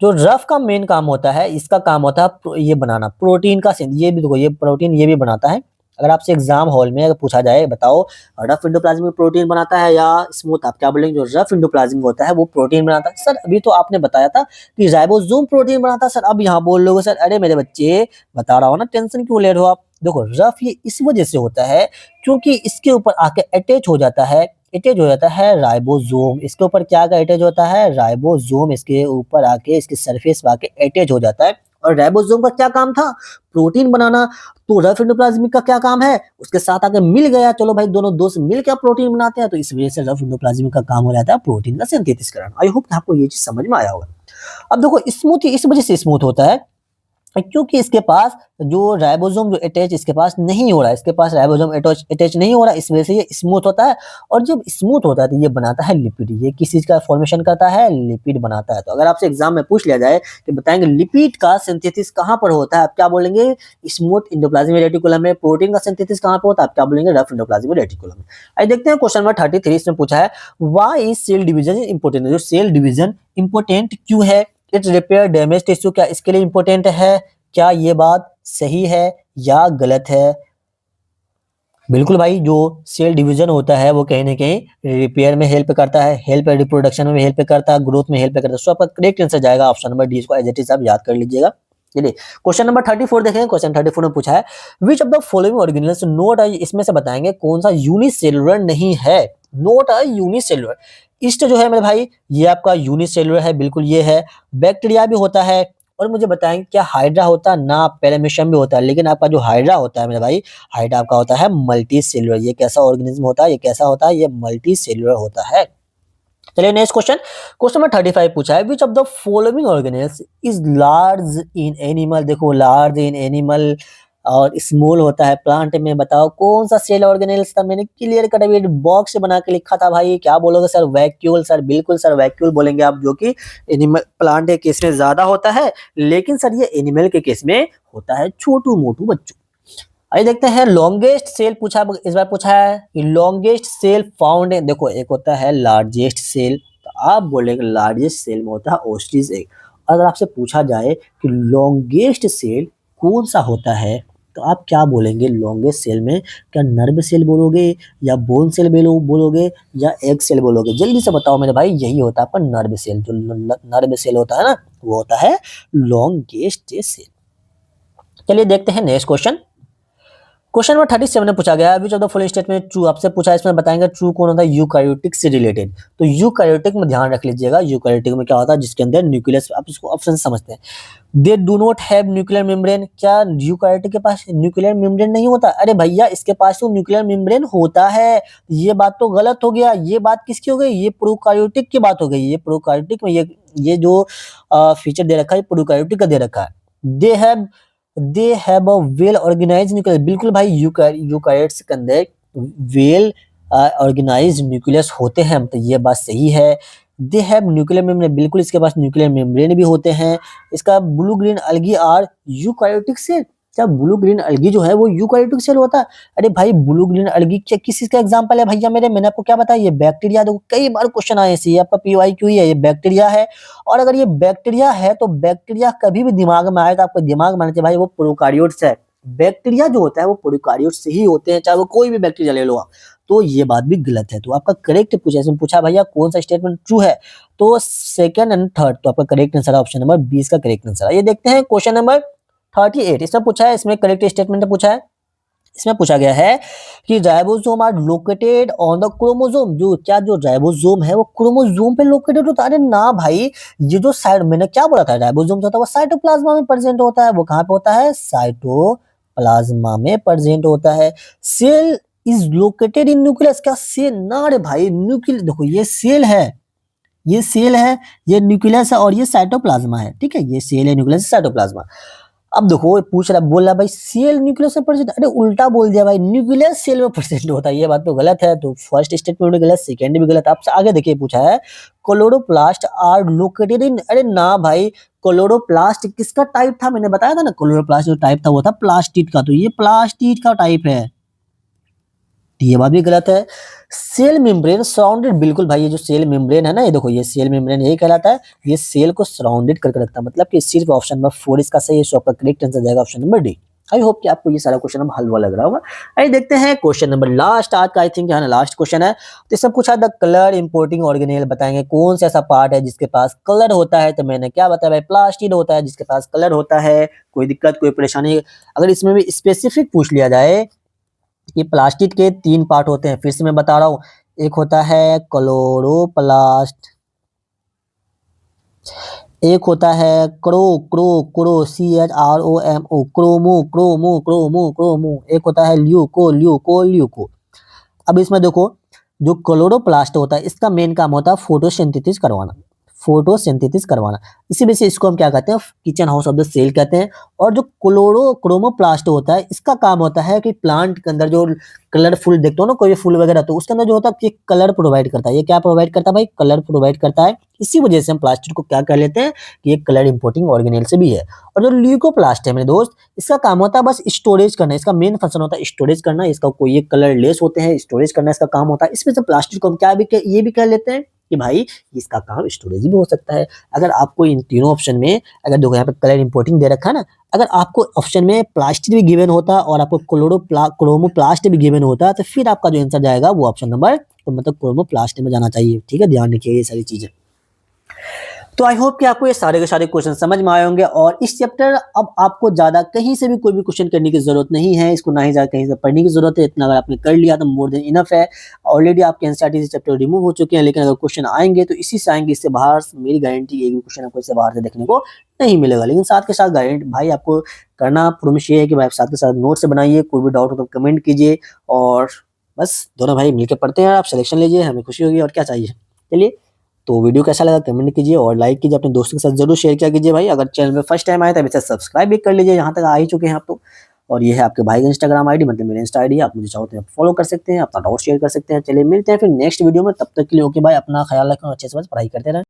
जो रफ का मेन काम होता है, इसका काम होता है ये बनाना प्रोटीन का, ये भी देखो ये प्रोटीन ये भी बनाता है। अगर आपसे एग्जाम हॉल में अगर पूछा जाए बताओ रफ एंडोप्लाज्मिक प्रोटीन बनाता है या स्मूथ, आप क्या बोलेंगे? जो रफ एंडोप्लाज्मिक होता है वो प्रोटीन बनाता है। सर अभी तो आपने बताया था कि राइबोसोम प्रोटीन बनाता है सर, अब यहाँ बोल लोगे सर अरे मेरे बच्चे बता रहा हूँ ना, टेंशन क्यों ले रहे हो आप? देखो रफ ये इस वजह से होता है क्योंकि इसके ऊपर आके अटैच हो जाता है राइबोसोम। इसके ऊपर क्या का अटैच होता है? राइबोसोम इसके ऊपर आके इसके सरफेस पे आके अटैच हो जाता है। और राइबोसोम का क्या काम था? प्रोटीन बनाना। तो रफ एंडोप्लाज्मिक का क्या काम है? उसके साथ आके मिल गया, चलो भाई दोनों दोस्त मिल के प्रोटीन बनाते हैं, तो इस वजह से रफ एंडोप्लाज्मिक का काम हो जाता है प्रोटीन का सिंथेसिस करना। आई होप आपको ये चीज समझ में आया होगा। अब देखो स्मूथ इस वजह से स्मूथ होता है क्योंकि इसके पास जो राइबोसोम जो अटैच इसके पास नहीं हो रहा है, इसके पास राइबोसोम अटैच नहीं हो रहा है, इस वजह से ये स्मूथ होता है। और जब स्मूथ होता है तो ये बनाता है लिपिड। ये किस चीज का फॉर्मेशन करता है? लिपिड बनाता है। तो अगर आपसे एग्जाम में पूछ लिया जाए कि बताएंगे लिपिड का सिंथेसिस कहाँ पर होता है, आप क्या बोलेंगे? स्मूथ एंडोप्लाज्मिक रेटिकुलम में। प्रोटीन का सिंथेसिस कहाँ पर होता है? आप क्या बोलेंगे? रफ एंडोप्लाज्मिक रेटिकुलम में। आइए देखते हैं क्वेश्चन नंबर 33 इसमें पूछा है why is cell division important. जो सेल डिवीजन इंपोर्टेंट क्यों है? इट रिपेयर डैमेज टिश्यू, क्या इसके लिए इंपोर्टेंट है? क्या ये बात सही है या गलत है? बिल्कुल भाई, जो सेल डिवीजन होता है वो कहीं ना कहीं रिपेयर में हेल्प करता है, हेल्प रिप्रोडक्शन में हेल्प करता है, ग्रोथ में हेल्प करता है। सो आपका करेक्ट आंसर जाएगा ऑप्शन नंबर डी, इसको एज इट इज आप याद कर लीजिएगा। चलिए क्वेश्चन नंबर 34 देखें। क्वेश्चन 34 में पूछा है विच of the following organelles note इसमें से बताएंगे कौन सा यूनिसेलुलर नहीं है। नोट अ यूनिसेलुलर। ईस्ट जो है मेरे भाई ये आपका यूनिसेलुलर है, बिल्कुल ये है। बैक्टीरिया भी होता है। और मुझे बताएंगे क्या हाइड्रा होता है? ना, पैरामीशियम भी होता है। लेकिन आपका जो हाइड्रा होता है मेरे भाई, हाइड्रा आपका होता है मल्टी सेलुलर। ये कैसा ऑर्गेनिज्म होता है? ये कैसा होता है? ये मल्टी सेलुलर होता है। चलिए नेक्स्ट क्वेश्चन। क्वेश्चन नंबर 35 पूछा है विच of the following organelles is large in animal. देखो लार्ज इन एनिमल और स्मॉल होता है प्लांट में। बताओ कौन सा सेल ऑर्गेनेल्स था? मैंने क्लियर कट अभी बॉक्स से बना के लिखा था भाई। क्या बोलोगे सर? वैक्यूल। सर बिल्कुल सर वैक्यूल बोलेंगे आप, जो कि एनिमल प्लांट के केस में ज्यादा होता है, लेकिन सर ये एनिमल के केस में होता है छोटू मोटू बच्चों। आइए देखते हैं लॉन्गेस्ट सेल पूछा, इस बार पूछा है कि लॉन्गेस्ट सेल फाउंड। देखो एक होता है लार्जेस्ट सेल, तो आप बोलेंगे लार्जेस्ट सेल में होता है ओस्ट्रिच एग। अगर आपसे पूछा जाए कि लॉन्गेस्ट सेल कौन सा होता है, तो आप क्या बोलेंगे लॉन्गेस्ट सेल में? क्या नर्व सेल बोलोगे या बोन सेल बोलोगे या एग सेल बोलोगे? जल्दी से बताओ मेरे भाई। यही होता है आपका नर्व सेल। जो नर्व सेल होता है ना वो होता है लॉन्गेस्ट सेल। चलिए देखते हैं नेक्स्ट क्वेश्चन। क्वेश्चन नंबर 37 में पूछा गया विच of the following statement true. आपसे पूछा इसमें बताएंगे ट्रू कौन होता है? यूकैरियोटिक से रिलेटेड। तो यूकैरियोटिक में ध्यान रख लीजिएगा, यूकैरियोटिक में क्या होता है? जिसके अंदर न्यूक्लियस, आप इसको ऑप्शन से समझते हैं। They do not have nuclear membrane. क्या यूकैरियोटिक के पास न्यूक्लियर मेम्ब्रेन नहीं होता? अरे भैया इसके पास तो न्यूक्लियर मेम्ब्रेन होता है। ये बात तो गलत हो गया। ये बात किसकी हो गई? ये प्रोकैरियोटिक की बात हो गई। ये प्रोकैरियोटिक में ये ये जो फीचर दे रखा है प्रोकैरियोटिक का दे रखा है। They have a well organised nucleus. बिल्कुल भाई यूकैरियोट्स के अंदर वेल ऑर्गेनाइज्ड न्यूक्लियस होते हैं, तो ये बात सही है। दे हैव न्यूक्लियर मेम्ब्रेन, बिल्कुल इसके पास न्यूक्लियर मेम्ब्रेन भी होते हैं। इसका blue green algae are eukaryotic cell. क्या ब्लू ग्रीन अलगी जो है वो यूकैरियोटिक सेल होता है? अरे भाई ब्लू ग्रीन अलगी क्या किस चीज का एग्जांपल है भैया मेरे? मैंने आपको क्या बताया, ये बैक्टीरिया। देखो कई बार क्वेश्चन आए ऐसे, ये आपका पीवाईक्यू ही है, ये बैक्टीरिया है। और अगर ये बैक्टीरिया है तो बैक्टीरिया कभी भी दिमाग में आए तो आपको दिमाग में आना चाहिए भाई वो प्रोकार्योट्स है। बैक्टीरिया जो होता है वो प्रोकार्योट्स से ही होते हैं, चाहे वो कोई भी बैक्टीरिया ले लो आप। तो ये बात भी गलत है। तो आपका करेक्ट पूछा, इसमें पूछा भैया कौन सा स्टेटमेंट ट्रू है, तो सेकंड एंड थर्ड। तो आपका करेक्ट आंसर ऑप्शन नंबर 20 का करेक्ट आंसर है। ये देखते हैं क्वेश्चन नंबर 38। इसमें पूछा है, इसमें करेक्ट स्टेटमेंट पूछा है। इसमें पूछा गया है कि ribosome are located on the chromosome. जो क्या जो राइबोसोम है वो क्रोमोसोम पे लोकेटेड होता है? अरे ना भाई, ये जो साइड मैंने क्या बोला था, राइबोसोम जो होता है वो साइटोप्लाज्मा में प्रेजेंट होता है। वो कहाँ पे होता है? साइटोप्लाज्मा में प्रेजेंट होता है। Cell is located in nucleus. क्या सेल? ना रे भाई, न्यूक्लियस देखो ये सेल है, ये सेल है, ये न्यूक्लियस है और ये साइटोप्लाज्मा है। ठीक है, ये सेल है, न्यूक्लियस, साइटोप्लाज्मा। अब देखो पूछ रहा, बोल रहा भाई सेल न्यूक्लियस में प्रेजेंट। अरे उल्टा बोल दिया भाई, न्यूक्लियस सेल में प्रेजेंट होता है। ये बात तो गलत है। तो फर्स्ट स्टेटमेंट भी गलत, सेकंड भी गलत। आपसे आगे देखिए पूछा है क्लोरोप्लास्ट आर लोकेटेड इन। अरे ना भाई, क्लोरोप्लास्ट किसका टाइप था? मैंने बताया था ना, क्लोरोप्लास्ट जो टाइप था वो था प्लास्टिड का। तो ये प्लास्टिड का टाइप है, ये बात भी गलत है। सेल मेम्ब्रेन सराउंडेड, बिल्कुल भाई ये जो सेल मेम्ब्रेन है ना, ये देखो ये सेल मेम्ब्रेन यही कहलाता है, ये सेल को सराउंडेड करके रखता है। मतलब कि सिर्फ ऑप्शन नंबर 4 इसका सही है। सो आपका करेक्ट आंसर जाएगा option number D. I hope कि आपको ये सारा क्वेश्चन अब हलवा लग रहा होगा। आइए देखते हैं क्वेश्चन नंबर लास्ट आज का, आई थिंक है लास्ट क्वेश्चन है। तो इसमें पूछा द कलर इंपोर्टिंग ऑर्गेनेल बताएंगे कौन सा ऐसा पार्ट है जिसके पास कलर होता है। तो मैंने क्या बताया भाई, प्लास्टिड होता है जिसके पास कलर होता है। कोई दिक्कत कोई परेशानी? अगर इसमें भी स्पेसिफिक पूछ लिया जाए, ये प्लास्टिक के 3 पार्ट होते हैं, फिर से मैं बता रहा हूँ। एक होता है क्लोरोप्लास्ट, एक होता है CHROMO, क्रोमो। एक होता है ल्यूको। अब इसमें देखो, जो क्लोरोप्लास्ट होता है इसका मेन काम होता है फोटोसिंथेसिस करवाना, इसी वजह से इसको हम क्या कहते हैं, kitchen house of the cell कहते हैं। और जो क्रोमोप्लास्ट होता है इसका काम होता है कि प्लांट के अंदर जो कलरफुल देखते हो ना कोई भी फूल वगैरह, तो उसके अंदर जो होता है कि कलर प्रोवाइड करता है। ये क्या प्रोवाइड करता है भाई? कलर प्रोवाइड करता है। इसी वजह से हम प्लास्टिक को क्या कह लेते हैं कि ये कलर इंपोर्टिंग ऑर्गेनेल से भी है। और जो ल्यूकोप्लास्ट है मेरे दोस्त, इसका काम होता है बस स्टोरेज करना, इसका मेन फंक्शन होता है स्टोरेज करना। इसका कोई एक कलर लेस होते हैं, स्टोरेज करना इसका काम होता है। इसमें से प्लास्टिक को हम क्या भी ये भी कह लेते हैं कि भाई इसका काम स्टोरेज भी हो सकता है। अगर आपको इन तीनों ऑप्शन में, अगर देखो यहाँ पे कलर इंपोर्टिंग दे रखा है ना, अगर आपको ऑप्शन में प्लास्टिक भी गिवन होता और आपको क्रोमोप्लास्ट भी गिवन होता, तो फिर आपका जो आंसर जाएगा वो ऑप्शन नंबर, तो मतलब क्रोमोप्लास्ट में जाना चाहिए। ठीक है, ध्यान रखिए ये सारी चीजें। तो आई होप कि आपको ये सारे के सारे क्वेश्चन समझ में आए होंगे। और इस चैप्टर अब आपको ज्यादा कहीं से भी कोई भी क्वेश्चन करने की जरूरत नहीं है, इसको ना ही ज्यादा कहीं से पढ़ने की जरूरत है। इतना अगर आपने कर लिया तो मोर देन इनफ है। ऑलरेडी आपके एनसीईआरटी से चैप्टर रिमूव हो चुके हैं, लेकिन अगर क्वेश्चन आएंगे तो इसी से आएंगे, इससे बाहर मेरी गारंटी, एक भी क्वेश्चन आपको इससे बाहर से देखने को नहीं मिलेगा। लेकिन साथ के साथ गारंटी भाई आपको करना प्रॉमिस ये है कि भाई साथ के साथ नोट से बनाइए, कोई भी डाउट हो तो कमेंट कीजिए, और बस दोनों भाई मिलकर पढ़ते हैं। आप सिलेक्शन लीजिए, हमें खुशी होगी और क्या चाहिए। चलिए, तो वीडियो कैसा लगा कमेंट कीजिए और लाइक कीजिए, अपने दोस्तों के साथ जरूर शेयर किया कीजिए भाई। अगर चैनल में फर्स्ट टाइम आए तो अभी से सब्सक्राइब भी कर लीजिए, यहाँ तक आ ही चुके हैं आप तो। और ये है आपके भाई का इंस्टाग्राम आईडी, मतलब मेरा इंस्टा आईडी, आप मुझे चाहते हैं फॉलो कर सकते हैं, अपना डाउट शेयर कर सकते हैं। चलिए मिलते हैं फिर नेक्स्ट वीडियो में, तब तक के लिए ओके भाई, अपना ख्याल रखें और अच्छे से बस पढ़ाई करते रहें।